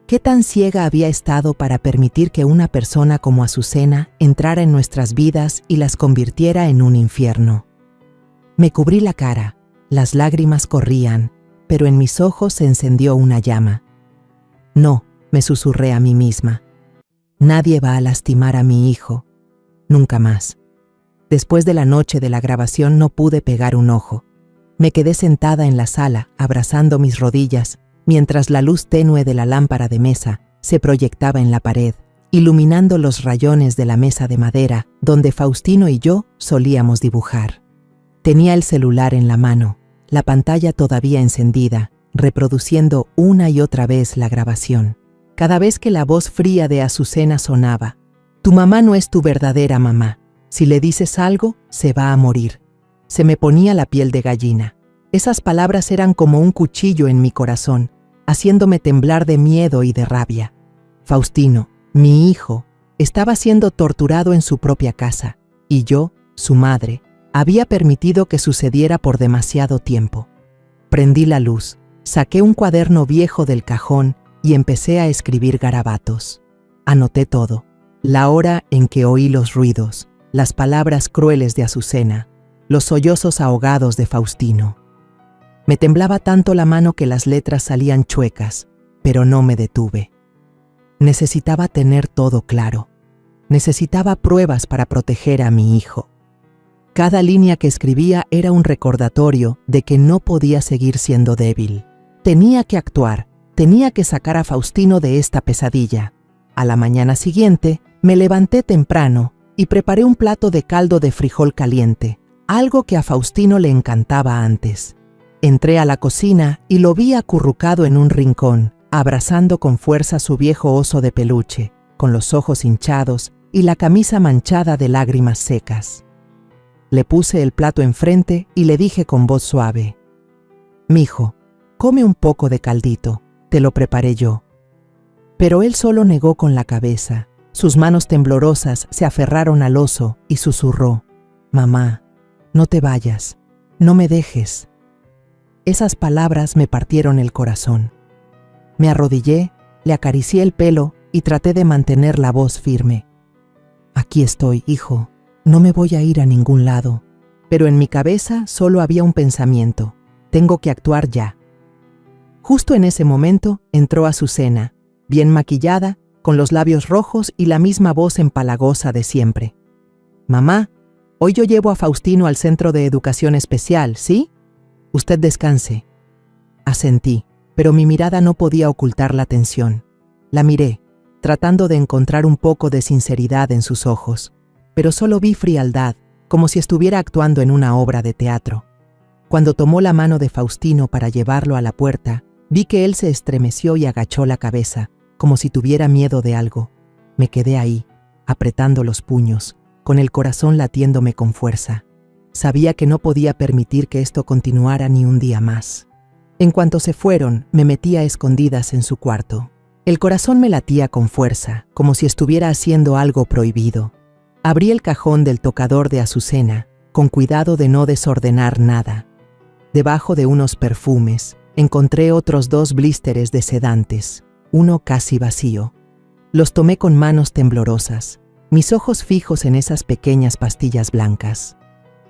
Speaker 1: ¿Qué tan ciega había estado para permitir que una persona como Azucena entrara en nuestras vidas y las convirtiera en un infierno? Me cubrí la cara, las lágrimas corrían, pero en mis ojos se encendió una llama. No, me susurré a mí misma. Nadie va a lastimar a mi hijo. Nunca más. Después de la noche de la grabación no pude pegar un ojo. Me quedé sentada en la sala, abrazando mis rodillas, mientras la luz tenue de la lámpara de mesa se proyectaba en la pared, iluminando los rayones de la mesa de madera donde Faustino y yo solíamos dibujar. Tenía el celular en la mano, la pantalla todavía encendida, reproduciendo una y otra vez la grabación. Cada vez que la voz fría de Azucena sonaba, tu mamá no es tu verdadera mamá. Si le dices algo, se va a morir. Se me ponía la piel de gallina. Esas palabras eran como un cuchillo en mi corazón, haciéndome temblar de miedo y de rabia. Faustino, mi hijo, estaba siendo torturado en su propia casa, y yo, su madre, había permitido que sucediera por demasiado tiempo. Prendí la luz, saqué un cuaderno viejo del cajón y empecé a escribir garabatos. Anoté todo, la hora en que oí los ruidos, las palabras crueles de Azucena, los sollozos ahogados de Faustino. Me temblaba tanto la mano que las letras salían chuecas, pero no me detuve. Necesitaba tener todo claro. Necesitaba pruebas para proteger a mi hijo. Cada línea que escribía era un recordatorio de que no podía seguir siendo débil. Tenía que actuar, tenía que sacar a Faustino de esta pesadilla. A la mañana siguiente, me levanté temprano y preparé un plato de caldo de frijol caliente, algo que a Faustino le encantaba antes. Entré a la cocina y lo vi acurrucado en un rincón, abrazando con fuerza su viejo oso de peluche, con los ojos hinchados y la camisa manchada de lágrimas secas. Le puse el plato enfrente y le dije con voz suave: «Mijo, come un poco de caldito, te lo preparé yo». Pero él solo negó con la cabeza. Sus manos temblorosas se aferraron al oso y susurró: «Mamá, no te vayas, no me dejes». Esas palabras me partieron el corazón. Me arrodillé, le acaricié el pelo y traté de mantener la voz firme. «Aquí estoy, hijo, no me voy a ir a ningún lado». Pero en mi cabeza solo había un pensamiento: tengo que actuar ya. Justo en ese momento entró Azucena, bien maquillada, con los labios rojos y la misma voz empalagosa de siempre. «Mamá, hoy yo llevo a Faustino al centro de educación especial, ¿sí? Usted descanse». Asentí, pero mi mirada no podía ocultar la tensión. La miré, tratando de encontrar un poco de sinceridad en sus ojos, pero solo vi frialdad, como si estuviera actuando en una obra de teatro. Cuando tomó la mano de Faustino para llevarlo a la puerta, vi que él se estremeció y agachó la cabeza, como si tuviera miedo de algo. Me quedé ahí, apretando los puños, con el corazón latiéndome con fuerza. Sabía que no podía permitir que esto continuara ni un día más. En cuanto se fueron, me metí a escondidas en su cuarto. El corazón me latía con fuerza, como si estuviera haciendo algo prohibido. Abrí el cajón del tocador de Azucena, con cuidado de no desordenar nada. Debajo de unos perfumes, encontré otros 2 blísteres de sedantes, uno casi vacío. Los tomé con manos temblorosas, mis ojos fijos en esas pequeñas pastillas blancas.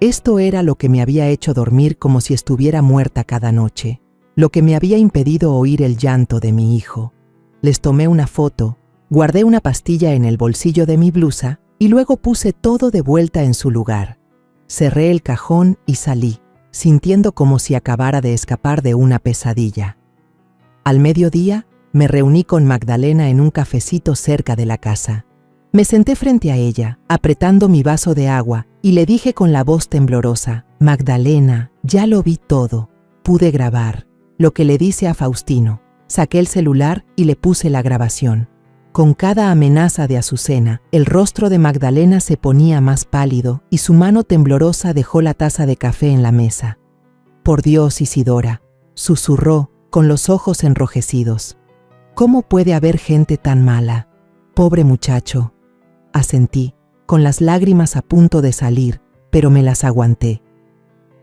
Speaker 1: Esto era lo que me había hecho dormir como si estuviera muerta cada noche, lo que me había impedido oír el llanto de mi hijo. Les tomé una foto, guardé una pastilla en el bolsillo de mi blusa y luego puse todo de vuelta en su lugar. Cerré el cajón y salí, sintiendo como si acabara de escapar de una pesadilla. Al mediodía, me reuní con Magdalena en un cafecito cerca de la casa. Me senté frente a ella, apretando mi vaso de agua, y le dije con la voz temblorosa: «Magdalena, ya lo vi todo. Pude grabar lo que le dice a Faustino». Saqué el celular y le puse la grabación. Con cada amenaza de Azucena, el rostro de Magdalena se ponía más pálido y su mano temblorosa dejó la taza de café en la mesa. «Por Dios, Isidora», susurró, con los ojos enrojecidos. «¿Cómo puede haber gente tan mala? Pobre muchacho». Asentí, con las lágrimas a punto de salir, pero me las aguanté.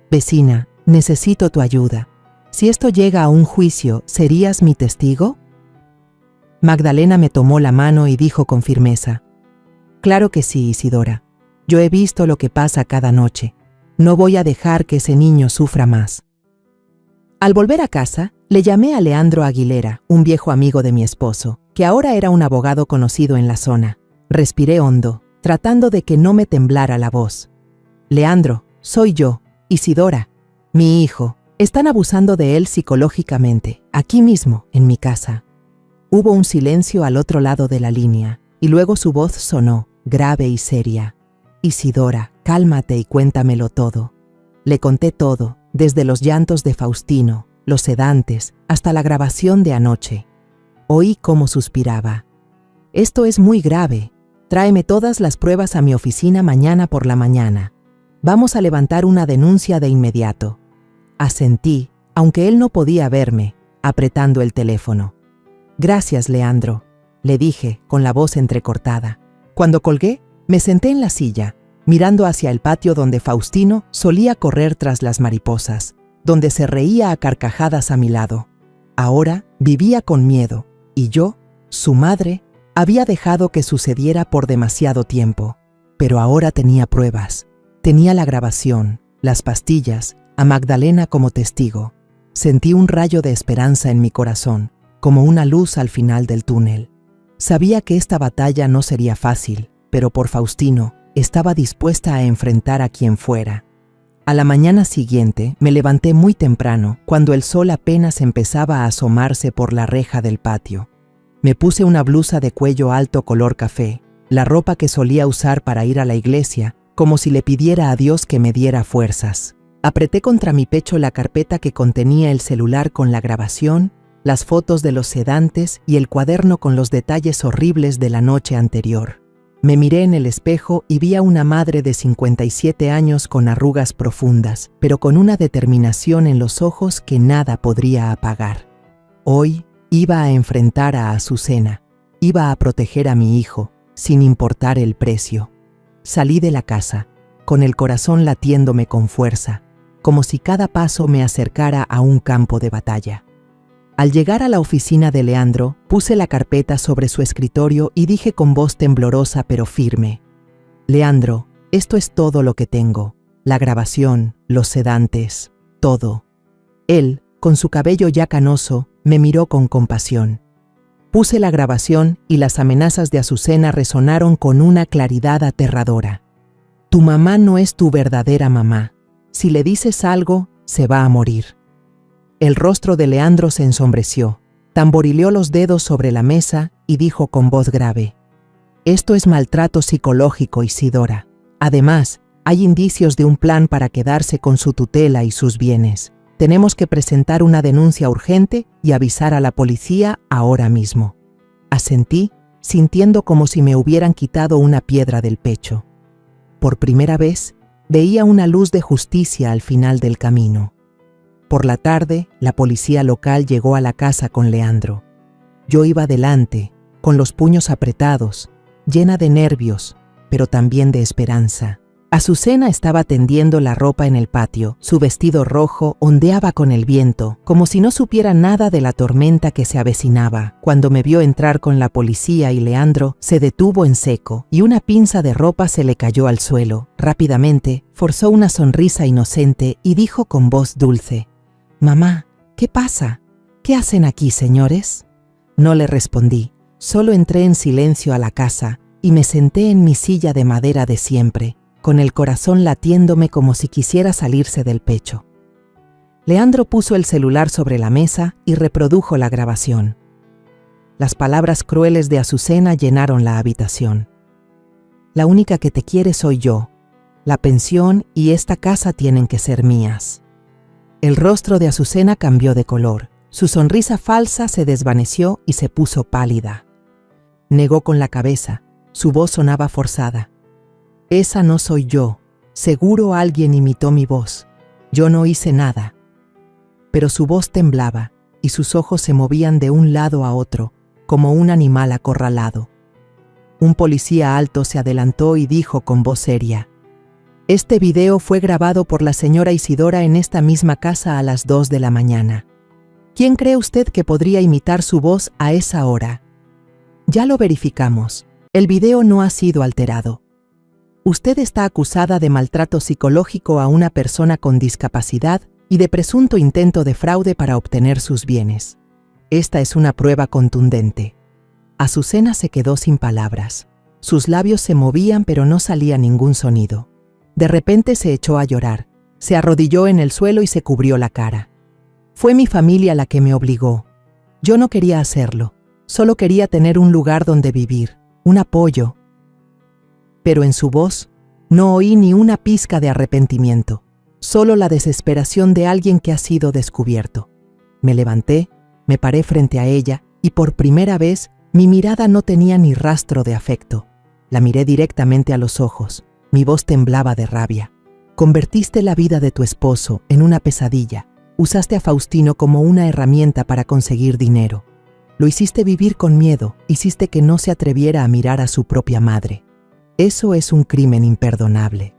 Speaker 1: «Vecina, necesito tu ayuda. Si esto llega a un juicio, ¿serías mi testigo?». Magdalena me tomó la mano y dijo con firmeza: «Claro que sí, Isidora. Yo he visto lo que pasa cada noche. No voy a dejar que ese niño sufra más». Al volver a casa, le llamé a Leandro Aguilera, un viejo amigo de mi esposo, que ahora era un abogado conocido en la zona. Respiré hondo, tratando de que no me temblara la voz. «Leandro, soy yo, Isidora, mi hijo. Están abusando de él psicológicamente, aquí mismo, en mi casa». Hubo un silencio al otro lado de la línea, y luego su voz sonó, grave y seria. «Isidora, cálmate y cuéntamelo todo». Le conté todo, desde los llantos de Faustino, los sedantes, hasta la grabación de anoche. Oí cómo suspiraba. «Esto es muy grave. Tráeme todas las pruebas a mi oficina mañana por la mañana. Vamos a levantar una denuncia de inmediato». Asentí, aunque él no podía verme, apretando el teléfono. «Gracias, Leandro», le dije, con la voz entrecortada. Cuando colgué, me senté en la silla, mirando hacia el patio donde Faustino solía correr tras las mariposas, donde se reía a carcajadas a mi lado. Ahora vivía con miedo, y yo, su madre, había dejado que sucediera por demasiado tiempo. Pero ahora tenía pruebas. Tenía la grabación, las pastillas, a Magdalena como testigo. Sentí un rayo de esperanza en mi corazón. como una luz al final del túnel. Sabía que esta batalla no sería fácil, pero por Faustino estaba dispuesta a enfrentar a quien fuera. A la mañana siguiente me levanté muy temprano, cuando el sol apenas empezaba a asomarse por la reja del patio. Me puse una blusa de cuello alto color café, la ropa que solía usar para ir a la iglesia, como si le pidiera a Dios que me diera fuerzas. Apreté contra mi pecho la carpeta que contenía el celular con la grabación, las fotos de los sedantes y el cuaderno con los detalles horribles de la noche anterior. Me miré en el espejo y vi a una madre de 57 años con arrugas profundas, pero con una determinación en los ojos que nada podría apagar. Hoy iba a enfrentar a Azucena, iba a proteger a mi hijo, sin importar el precio. Salí de la casa, con el corazón latiéndome con fuerza, como si cada paso me acercara a un campo de batalla. Al llegar a la oficina de Leandro, puse la carpeta sobre su escritorio y dije con voz temblorosa pero firme: «Leandro, esto es todo lo que tengo, la grabación, los sedantes, todo». Él, con su cabello ya canoso, me miró con compasión. Puse la grabación y las amenazas de Azucena resonaron con una claridad aterradora. «Tu mamá no es tu verdadera mamá. Si le dices algo, se va a morir». El rostro de Leandro se ensombreció, tamborileó los dedos sobre la mesa y dijo con voz grave: «Esto es maltrato psicológico, Isidora. Además, hay indicios de un plan para quedarse con su tutela y sus bienes. Tenemos que presentar una denuncia urgente y avisar a la policía ahora mismo». Asentí, sintiendo como si me hubieran quitado una piedra del pecho. Por primera vez, veía una luz de justicia al final del camino. Por la tarde, la policía local llegó a la casa con Leandro. Yo iba delante, con los puños apretados, llena de nervios, pero también de esperanza. Azucena estaba tendiendo la ropa en el patio. Su vestido rojo ondeaba con el viento, como si no supiera nada de la tormenta que se avecinaba. Cuando me vio entrar con la policía y Leandro, se detuvo en seco y una pinza de ropa se le cayó al suelo. Rápidamente, forzó una sonrisa inocente y dijo con voz dulce: «Mamá, ¿qué pasa? ¿Qué hacen aquí, señores?». No le respondí, solo entré en silencio a la casa y me senté en mi silla de madera de siempre, con el corazón latiéndome como si quisiera salirse del pecho. Leandro puso el celular sobre la mesa y reprodujo la grabación. Las palabras crueles de Azucena llenaron la habitación. «La única que te quiere soy yo. La pensión y esta casa tienen que ser mías». El rostro de Azucena cambió de color. Su sonrisa falsa se desvaneció y se puso pálida. Negó con la cabeza. Su voz sonaba forzada. «Esa no soy yo. Seguro alguien imitó mi voz. Yo no hice nada». Pero su voz temblaba y sus ojos se movían de un lado a otro, como un animal acorralado. Un policía alto se adelantó y dijo con voz seria: «Este video fue grabado por la señora Isidora en esta misma casa a las 2 de la mañana. ¿Quién cree usted que podría imitar su voz a esa hora?». «Ya lo verificamos. El video no ha sido alterado. Usted está acusada de maltrato psicológico a una persona con discapacidad y de presunto intento de fraude para obtener sus bienes. Esta es una prueba contundente». Azucena se quedó sin palabras. Sus labios se movían pero no salía ningún sonido. De repente se echó a llorar, se arrodilló en el suelo y se cubrió la cara. «Fue mi familia la que me obligó. Yo no quería hacerlo, solo quería tener un lugar donde vivir, un apoyo». Pero en su voz no oí ni una pizca de arrepentimiento, solo la desesperación de alguien que ha sido descubierto. Me levanté, me paré frente a ella y por primera vez mi mirada no tenía ni rastro de afecto. La miré directamente a los ojos. Mi voz temblaba de rabia. «Convertiste la vida de tu esposo en una pesadilla. Usaste a Faustino como una herramienta para conseguir dinero. Lo hiciste vivir con miedo, hiciste que no se atreviera a mirar a su propia madre. Eso es un crimen imperdonable».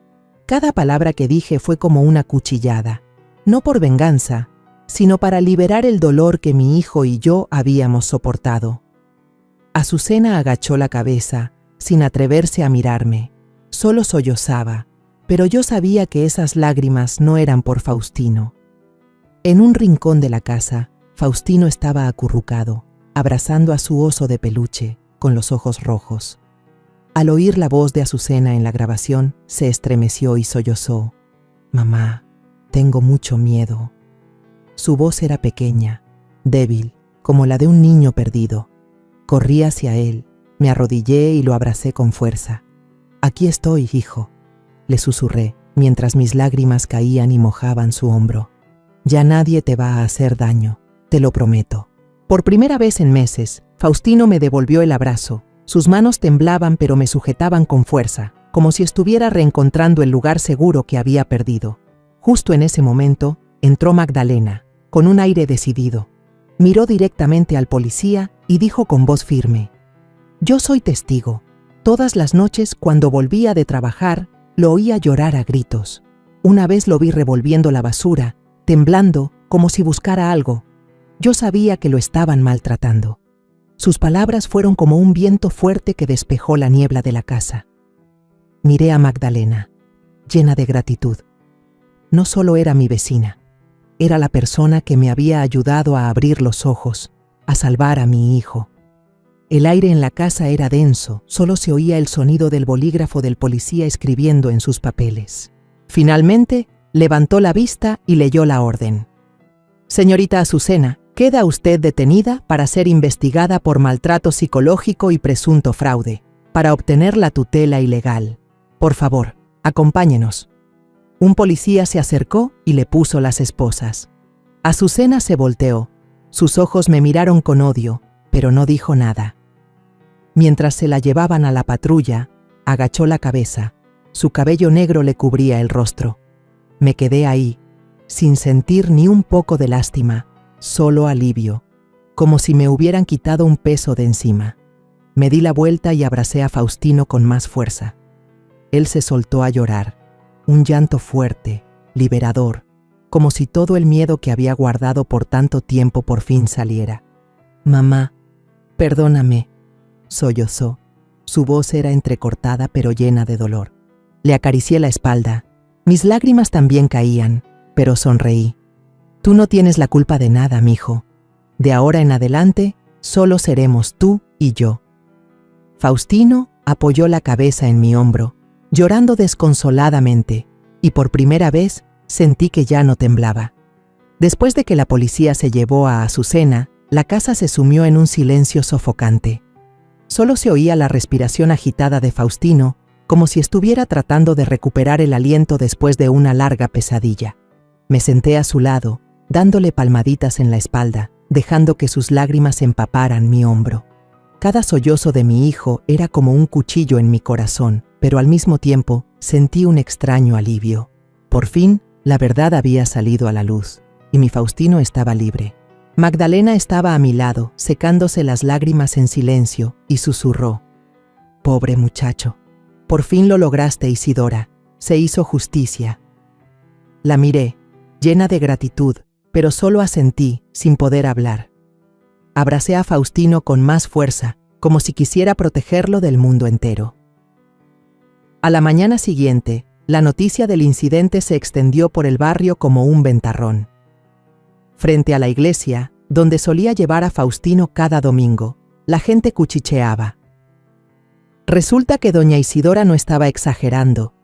Speaker 1: Cada palabra que dije fue como una cuchillada, no por venganza, sino para liberar el dolor que mi hijo y yo habíamos soportado. Azucena agachó la cabeza, sin atreverse a mirarme. Solo sollozaba, pero yo sabía que esas lágrimas no eran por Faustino. En un rincón de la casa, Faustino estaba acurrucado, abrazando a su oso de peluche, con los ojos rojos. Al oír la voz de Azucena en la grabación, se estremeció y sollozó. «Mamá, tengo mucho miedo». Su voz era pequeña, débil, como la de un niño perdido. Corrí hacia él, me arrodillé y lo abracé con fuerza. «Aquí estoy, hijo», le susurré, mientras mis lágrimas caían y mojaban su hombro. «Ya nadie te va a hacer daño, te lo prometo». Por primera vez en meses, Faustino me devolvió el abrazo. Sus manos temblaban pero me sujetaban con fuerza, como si estuviera reencontrando el lugar seguro que había perdido. Justo en ese momento, entró Magdalena, con un aire decidido. Miró directamente al policía y dijo con voz firme: «Yo soy testigo. Todas las noches, cuando volvía de trabajar, lo oía llorar a gritos. Una vez lo vi revolviendo la basura, temblando como si buscara algo. Yo sabía que lo estaban maltratando». Sus palabras fueron como un viento fuerte que despejó la niebla de la casa. Miré a Magdalena, llena de gratitud. No solo era mi vecina, era la persona que me había ayudado a abrir los ojos, a salvar a mi hijo. El aire en la casa era denso, solo se oía el sonido del bolígrafo del policía escribiendo en sus papeles. Finalmente, levantó la vista y leyó la orden. «Señorita Azucena, queda usted detenida para ser investigada por maltrato psicológico y presunto fraude, para obtener la tutela ilegal. Por favor, acompáñenos». Un policía se acercó y le puso las esposas. Azucena se volteó. Sus ojos me miraron con odio, pero no dijo nada. Mientras se la llevaban a la patrulla, agachó la cabeza. Su cabello negro le cubría el rostro. Me quedé ahí, sin sentir ni un poco de lástima, solo alivio, como si me hubieran quitado un peso de encima. Me di la vuelta y abracé a Faustino con más fuerza. Él se soltó a llorar, un llanto fuerte, liberador, como si todo el miedo que había guardado por tanto tiempo por fin saliera. «Mamá, perdóname», sollozó. Su voz era entrecortada pero llena de dolor. Le acaricié la espalda. Mis lágrimas también caían, pero sonreí. «Tú no tienes la culpa de nada, mijo. De ahora en adelante, solo seremos tú y yo». Faustino apoyó la cabeza en mi hombro, llorando desconsoladamente, y por primera vez sentí que ya no temblaba. Después de que la policía se llevó a Azucena, la casa se sumió en un silencio sofocante. Solo se oía la respiración agitada de Faustino, como si estuviera tratando de recuperar el aliento después de una larga pesadilla. Me senté a su lado, dándole palmaditas en la espalda, dejando que sus lágrimas empaparan mi hombro. Cada sollozo de mi hijo era como un cuchillo en mi corazón, pero al mismo tiempo sentí un extraño alivio. Por fin, la verdad había salido a la luz, y mi Faustino estaba libre. Magdalena estaba a mi lado, secándose las lágrimas en silencio, y susurró: «Pobre muchacho, por fin lo lograste, Isidora, se hizo justicia». La miré, llena de gratitud, pero solo asentí, sin poder hablar. Abracé a Faustino con más fuerza, como si quisiera protegerlo del mundo entero. A la mañana siguiente, la noticia del incidente se extendió por el barrio como un ventarrón. Frente a la iglesia, donde solía llevar a Faustino cada domingo, la gente cuchicheaba. Resulta que doña Isidora no estaba exagerando,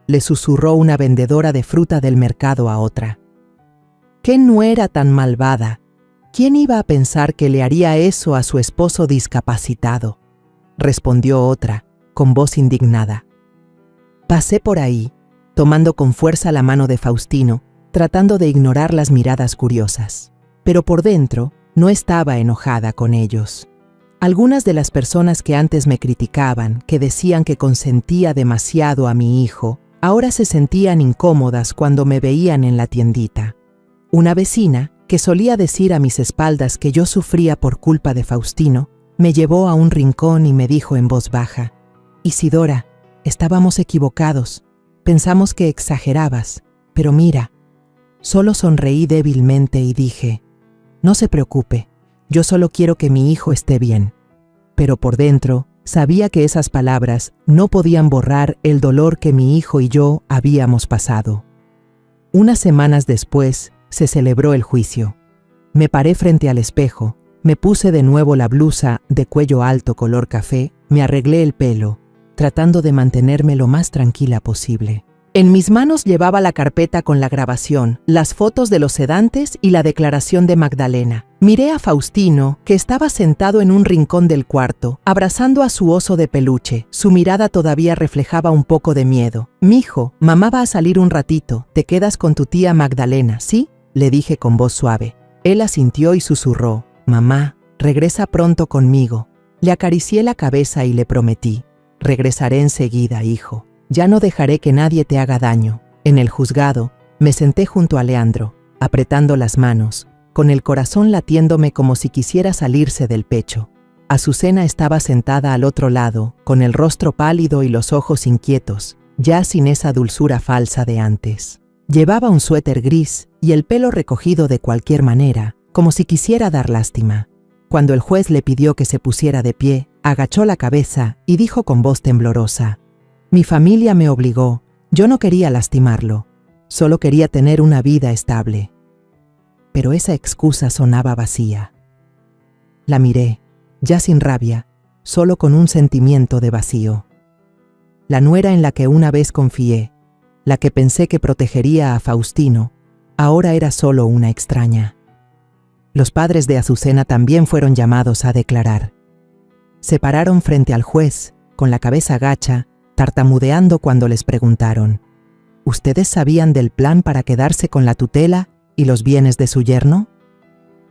Speaker 1: le susurró una vendedora de fruta del mercado a otra. ¿Qué no era tan malvada? ¿Quién iba a pensar que le haría eso a su esposo discapacitado?, respondió otra, con voz indignada. Pasé por ahí, tomando con fuerza la mano de Faustino, tratando de ignorar las miradas curiosas. Pero por dentro no estaba enojada con ellos. Algunas de las personas que antes me criticaban, que decían que consentía demasiado a mi hijo, ahora se sentían incómodas cuando me veían en la tiendita. Una vecina, que solía decir a mis espaldas que yo sufría por culpa de Faustino, me llevó a un rincón y me dijo en voz baja: «Isidora, estábamos equivocados, pensamos que exagerabas, pero mira». Solo sonreí débilmente y dije: «No se preocupe, yo solo quiero que mi hijo esté bien». Pero por dentro, sabía que esas palabras no podían borrar el dolor que mi hijo y yo habíamos pasado. Unas semanas después, se celebró el juicio. Me paré frente al espejo, Me puse de nuevo la blusa de cuello alto color café, me arreglé el pelo, tratando de mantenerme lo más tranquila posible. En mis manos llevaba la carpeta con la grabación, las fotos de los sedantes y la declaración de Magdalena. Miré a Faustino, que estaba sentado en un rincón del cuarto, abrazando a su oso de peluche. Su mirada todavía reflejaba un poco de miedo. «Mijo, mamá va a salir un ratito. Te quedas con tu tía Magdalena, ¿sí?», le dije con voz suave. Él asintió y susurró: «Mamá, regresa pronto conmigo». Le acaricié la cabeza y le prometí: «Regresaré enseguida, hijo. Ya no dejaré que nadie te haga daño». En el juzgado, me senté junto a Leandro, apretando las manos, con el corazón latiéndome como si quisiera salirse del pecho. Azucena estaba sentada al otro lado, con el rostro pálido y los ojos inquietos, ya sin esa dulzura falsa de antes. Llevaba un suéter gris y el pelo recogido de cualquier manera, como si quisiera dar lástima. Cuando el juez le pidió que se pusiera de pie, agachó la cabeza y dijo con voz temblorosa: «Mi familia me obligó. Yo no quería lastimarlo. Solo quería tener una vida estable». Pero esa excusa sonaba vacía. La miré, ya sin rabia, solo con un sentimiento de vacío. La nuera en la que una vez confié, la que pensé que protegería a Faustino, ahora era solo una extraña. Los padres de Azucena también fueron llamados a declarar. Se pararon frente al juez, con la cabeza gacha, tartamudeando cuando les preguntaron: «¿Ustedes sabían del plan para quedarse con la tutela y los bienes de su yerno?».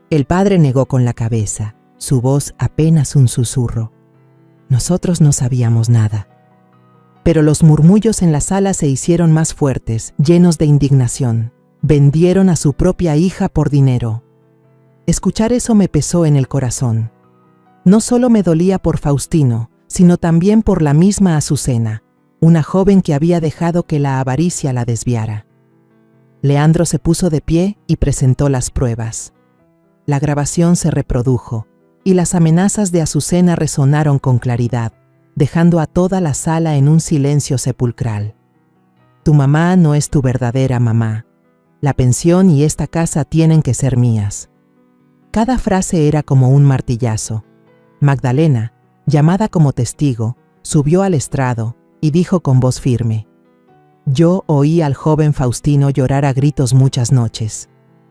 Speaker 1: El padre negó con la cabeza, su voz apenas un susurro: «Nosotros no sabíamos nada». Pero los murmullos en la sala se hicieron más fuertes, llenos de indignación. Vendieron a su propia hija por dinero. Escuchar eso me pesó en el corazón. No solo me dolía por Faustino, sino también por la misma Azucena, una joven que había dejado que la avaricia la desviara. Leandro se puso de pie y presentó las pruebas. La grabación se reprodujo, y las amenazas de Azucena resonaron con claridad, dejando a toda la sala en un silencio sepulcral. «Tu mamá no es tu verdadera mamá. La pensión y esta casa tienen que ser mías». Cada frase era como un martillazo. Magdalena, llamada como testigo, subió al estrado y dijo con voz firme: «Yo oí al joven Faustino llorar a gritos muchas noches.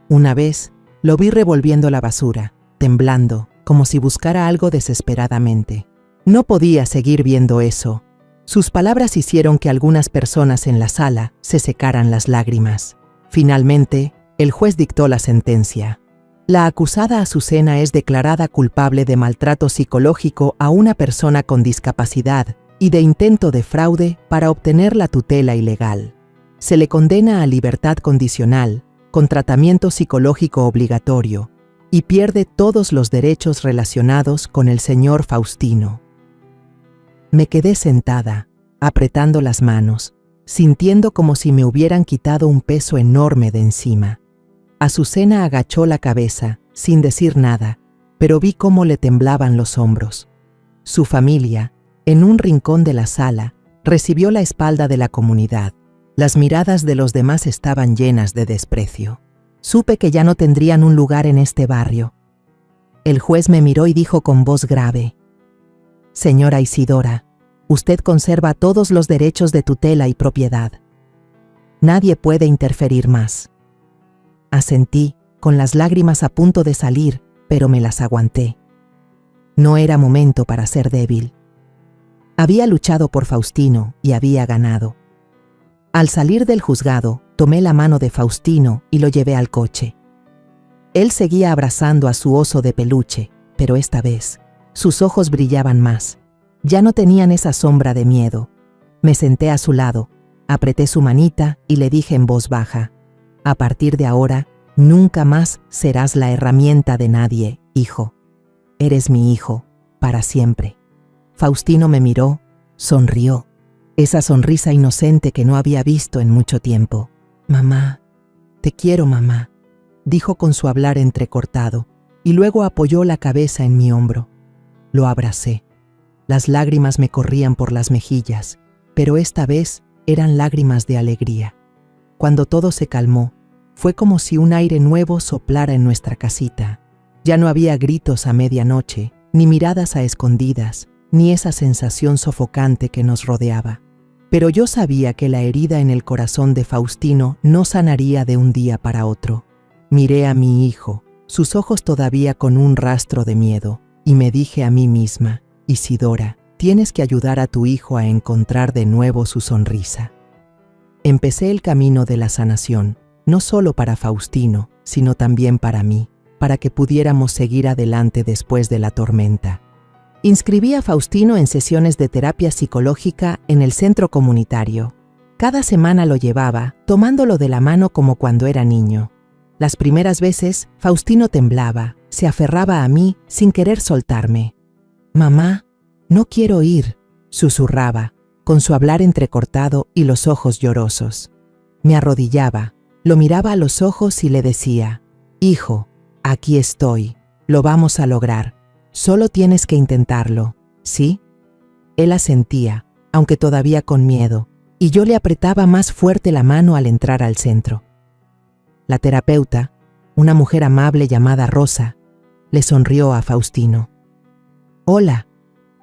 Speaker 1: Una vez lo vi revolviendo la basura, temblando, como si buscara algo desesperadamente. No podía seguir viendo eso». Sus palabras hicieron que algunas personas en la sala se secaran las lágrimas. Finalmente, el juez dictó la sentencia. La acusada Azucena es declarada culpable de maltrato psicológico a una persona con discapacidad y de intento de fraude para obtener la tutela ilegal. Se le condena a libertad condicional, con tratamiento psicológico obligatorio, y pierde todos los derechos relacionados con el señor Faustino. Me quedé sentada, apretando las manos, sintiendo como si me hubieran quitado un peso enorme de encima. Azucena agachó la cabeza, sin decir nada, pero vi cómo le temblaban los hombros. Su familia, en un rincón de la sala, recibió la espalda de la comunidad. Las miradas de los demás estaban llenas de desprecio. Supe que ya no tendrían un lugar en este barrio. El juez me miró y dijo con voz grave: «Señora Isidora, usted conserva todos los derechos de tutela y propiedad. Nadie puede interferir más». Asentí, con las lágrimas a punto de salir, pero me las aguanté. No era momento para ser débil. Había luchado por Faustino y había ganado. Al salir del juzgado, tomé la mano de Faustino y lo llevé al coche. Él seguía abrazando a su oso de peluche, pero esta vez, sus ojos brillaban más. Ya no tenían esa sombra de miedo. Me senté a su lado, apreté su manita y le dije en voz baja: «A partir de ahora, nunca más serás la herramienta de nadie, hijo. Eres mi hijo, para siempre». Faustino me miró, sonrió, esa sonrisa inocente que no había visto en mucho tiempo. «Mamá, te quiero, mamá», dijo con su hablar entrecortado, y luego apoyó la cabeza en mi hombro. Lo abracé. Las lágrimas me corrían por las mejillas, pero esta vez eran lágrimas de alegría. Cuando todo se calmó, fue como si un aire nuevo soplara en nuestra casita. Ya no había gritos a medianoche, ni miradas a escondidas, ni esa sensación sofocante que nos rodeaba. Pero yo sabía que la herida en el corazón de Faustino no sanaría de un día para otro. Miré a mi hijo, sus ojos todavía con un rastro de miedo, y me dije a mí misma: Isidora, tienes que ayudar a tu hijo a encontrar de nuevo su sonrisa. Empecé el camino de la sanación, no solo para Faustino, sino también para mí, para que pudiéramos seguir adelante después de la tormenta. Inscribí a Faustino en sesiones de terapia psicológica en el centro comunitario. Cada semana lo llevaba, tomándolo de la mano como cuando era niño. Las primeras veces, Faustino temblaba, se aferraba a mí sin querer soltarme. «Mamá, no quiero ir», susurraba, con su hablar entrecortado y los ojos llorosos. Me arrodillaba, lo miraba a los ojos y le decía: «Hijo, aquí estoy, lo vamos a lograr. Solo tienes que intentarlo, ¿sí?». Él asentía, aunque todavía con miedo, y yo le apretaba más fuerte la mano al entrar al centro. La terapeuta, una mujer amable llamada Rosa, le sonrió a Faustino. «Hola,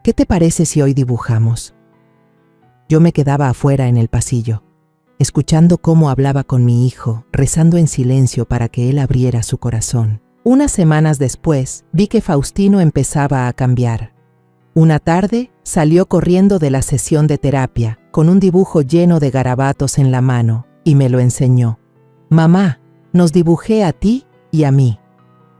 Speaker 1: ¿qué te parece si hoy dibujamos?». Yo me quedaba afuera en el pasillo, escuchando cómo hablaba con mi hijo, rezando en silencio para que él abriera su corazón. Unas semanas después, vi que Faustino empezaba a cambiar. Una tarde, salió corriendo de la sesión de terapia, con un dibujo lleno de garabatos en la mano, y me lo enseñó. «Mamá, nos dibujé a ti y a mí».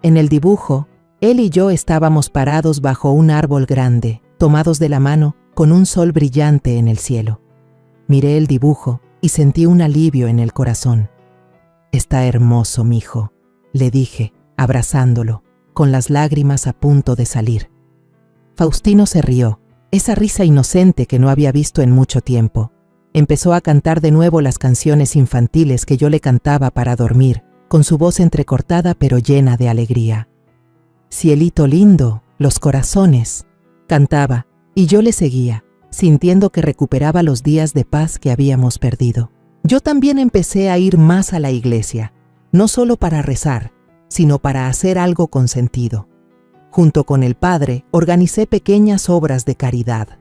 Speaker 1: En el dibujo, él y yo estábamos parados bajo un árbol grande, tomados de la mano, con un sol brillante en el cielo. Miré el dibujo y sentí un alivio en el corazón. «Está hermoso, mijo», le dije, abrazándolo, con las lágrimas a punto de salir. Faustino se rió, esa risa inocente que no había visto en mucho tiempo. Empezó a cantar de nuevo las canciones infantiles que yo le cantaba para dormir, con su voz entrecortada pero llena de alegría. «Cielito lindo, los corazones», cantaba, y yo le seguía, sintiendo que recuperaba los días de paz que habíamos perdido. Yo también empecé a ir más a la iglesia, no solo para rezar, sino para hacer algo con sentido. Junto con el padre, organicé pequeñas obras de caridad.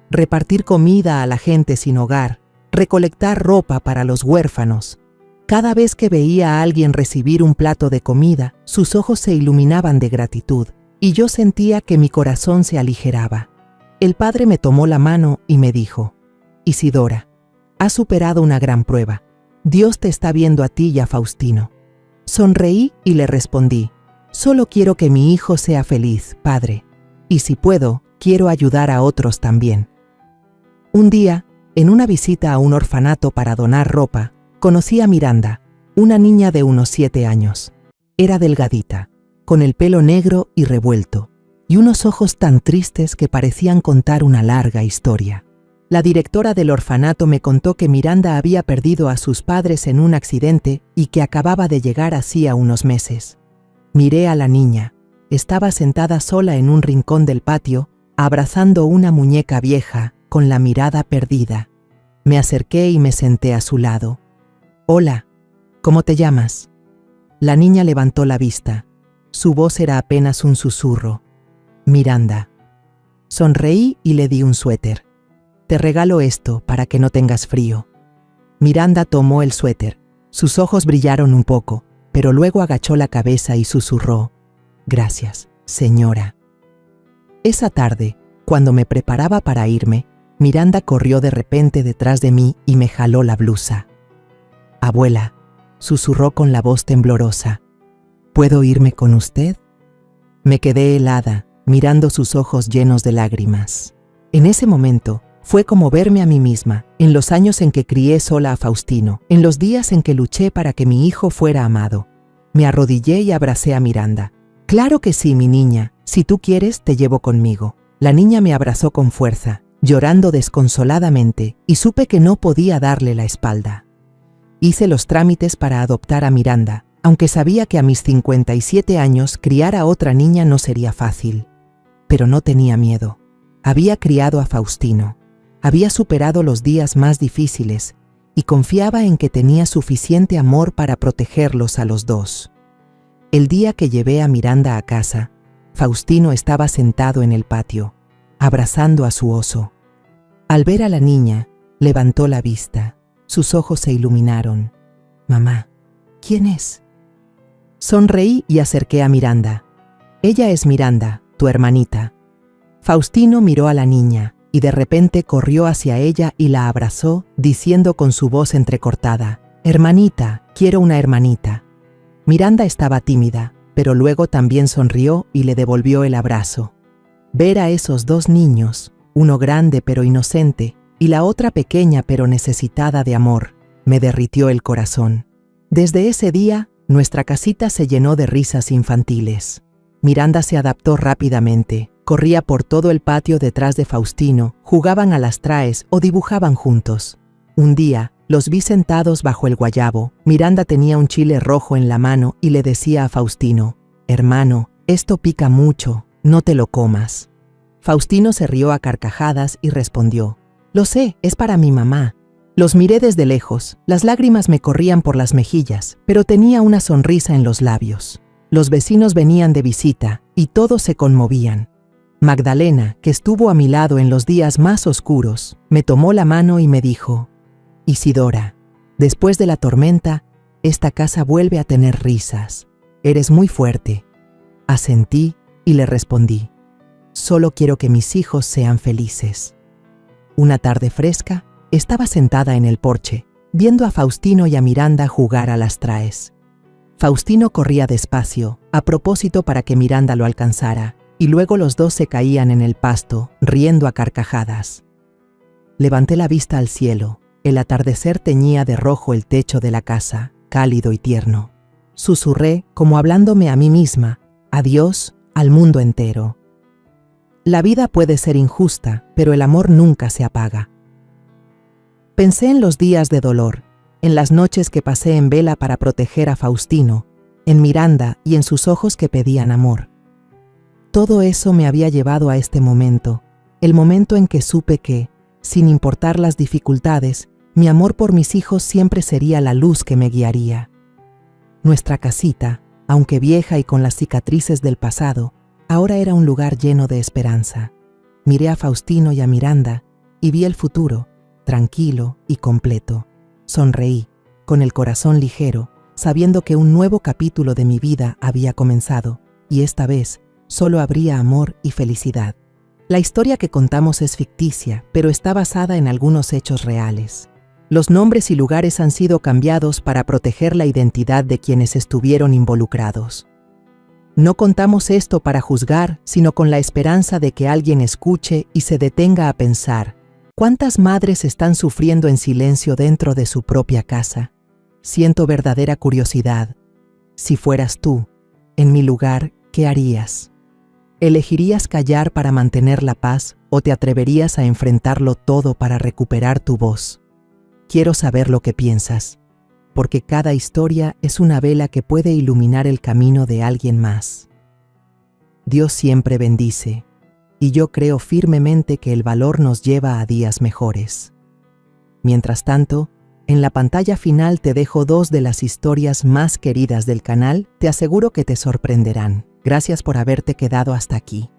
Speaker 1: Repartir comida a la gente sin hogar, recolectar ropa para los huérfanos. Cada vez que veía a alguien recibir un plato de comida, sus ojos se iluminaban de gratitud, y yo sentía que mi corazón se aligeraba. El padre me tomó la mano y me dijo: «Isidora, has superado una gran prueba. Dios te está viendo a ti y a Faustino». Sonreí y le respondí: «Solo quiero que mi hijo sea feliz, padre, y si puedo, quiero ayudar a otros también». Un día, en una visita a un orfanato para donar ropa, conocí a Miranda, una niña de unos 7 años. Era delgadita, con el pelo negro y revuelto, y unos ojos tan tristes que parecían contar una larga historia. La directora del orfanato me contó que Miranda había perdido a sus padres en un accidente y que acababa de llegar hacía unos meses. Miré a la niña. Estaba sentada sola en un rincón del patio, abrazando una muñeca vieja, con la mirada perdida. Me acerqué y me senté a su lado. «Hola, ¿cómo te llamas?». La niña levantó la vista. Su voz era apenas un susurro. «Miranda». Sonreí y le di un suéter. «Te regalo esto para que no tengas frío». Miranda tomó el suéter. Sus ojos brillaron un poco, pero luego agachó la cabeza y susurró: «Gracias, señora». Esa tarde, cuando me preparaba para irme, Miranda corrió de repente detrás de mí y me jaló la blusa. «Abuela», susurró con la voz temblorosa, «¿puedo irme con usted?». Me quedé helada, mirando sus ojos llenos de lágrimas. En ese momento, fue como verme a mí misma, en los años en que crié sola a Faustino, en los días en que luché para que mi hijo fuera amado. Me arrodillé y abracé a Miranda. «Claro que sí, mi niña, si tú quieres, te llevo conmigo». La niña me abrazó con fuerza, llorando desconsoladamente, y supe que no podía darle la espalda. Hice los trámites para adoptar a Miranda, aunque sabía que a mis 57 años criar a otra niña no sería fácil. Pero no tenía miedo. Había criado a Faustino. Había superado los días más difíciles y confiaba en que tenía suficiente amor para protegerlos a los dos. El día que llevé a Miranda a casa, Faustino estaba sentado en el patio, abrazando a su oso. Al ver a la niña, levantó la vista. Sus ojos se iluminaron. «Mamá, ¿quién es?». Sonreí y acerqué a Miranda. «Ella es Miranda, tu hermanita». Faustino miró a la niña y de repente corrió hacia ella y la abrazó, diciendo con su voz entrecortada: «Hermanita, quiero una hermanita». Miranda estaba tímida, pero luego también sonrió y le devolvió el abrazo. Ver a esos dos niños, uno grande pero inocente y la otra pequeña pero necesitada de amor, me derritió el corazón. Desde ese día, nuestra casita se llenó de risas infantiles. Miranda se adaptó rápidamente, corría por todo el patio detrás de Faustino, jugaban a las traes o dibujaban juntos. Un día, los vi sentados bajo el guayabo. Miranda tenía un chile rojo en la mano y le decía a Faustino: «Hermano, esto pica mucho, no te lo comas». Faustino se rió a carcajadas y respondió: «Lo sé, es para mi mamá». Los miré desde lejos, las lágrimas me corrían por las mejillas, pero tenía una sonrisa en los labios. Los vecinos venían de visita y todos se conmovían. Magdalena, que estuvo a mi lado en los días más oscuros, me tomó la mano y me dijo: «Isidora, después de la tormenta, esta casa vuelve a tener risas. Eres muy fuerte». Asentí y le respondí: «Solo quiero que mis hijos sean felices». Una tarde fresca, estaba sentada en el porche, viendo a Faustino y a Miranda jugar a las traes. Faustino corría despacio, a propósito para que Miranda lo alcanzara, y luego los dos se caían en el pasto, riendo a carcajadas. Levanté la vista al cielo. El atardecer teñía de rojo el techo de la casa, cálido y tierno. Susurré, como hablándome a mí misma: «Adiós al mundo entero». La vida puede ser injusta, pero el amor nunca se apaga. Pensé en los días de dolor, en las noches que pasé en vela para proteger a Faustino, en Miranda y en sus ojos que pedían amor. Todo eso me había llevado a este momento, el momento en que supe que, sin importar las dificultades, mi amor por mis hijos siempre sería la luz que me guiaría. Nuestra casita, aunque vieja y con las cicatrices del pasado, ahora era un lugar lleno de esperanza. Miré a Faustino y a Miranda y vi el futuro, tranquilo y completo. Sonreí, con el corazón ligero, sabiendo que un nuevo capítulo de mi vida había comenzado, y esta vez solo habría amor y felicidad. La historia que contamos es ficticia, pero está basada en algunos hechos reales. Los nombres y lugares han sido cambiados para proteger la identidad de quienes estuvieron involucrados. No contamos esto para juzgar, sino con la esperanza de que alguien escuche y se detenga a pensar: ¿cuántas madres están sufriendo en silencio dentro de su propia casa? Siento verdadera curiosidad. Si fueras tú, en mi lugar, ¿qué harías? ¿Elegirías callar para mantener la paz o te atreverías a enfrentarlo todo para recuperar tu voz? Quiero saber lo que piensas, porque cada historia es una vela que puede iluminar el camino de alguien más. Dios siempre bendice, y yo creo firmemente que el valor nos lleva a días mejores. Mientras tanto, en la pantalla final te dejo 2 de las historias más queridas del canal, te aseguro que te sorprenderán. Gracias por haberte quedado hasta aquí.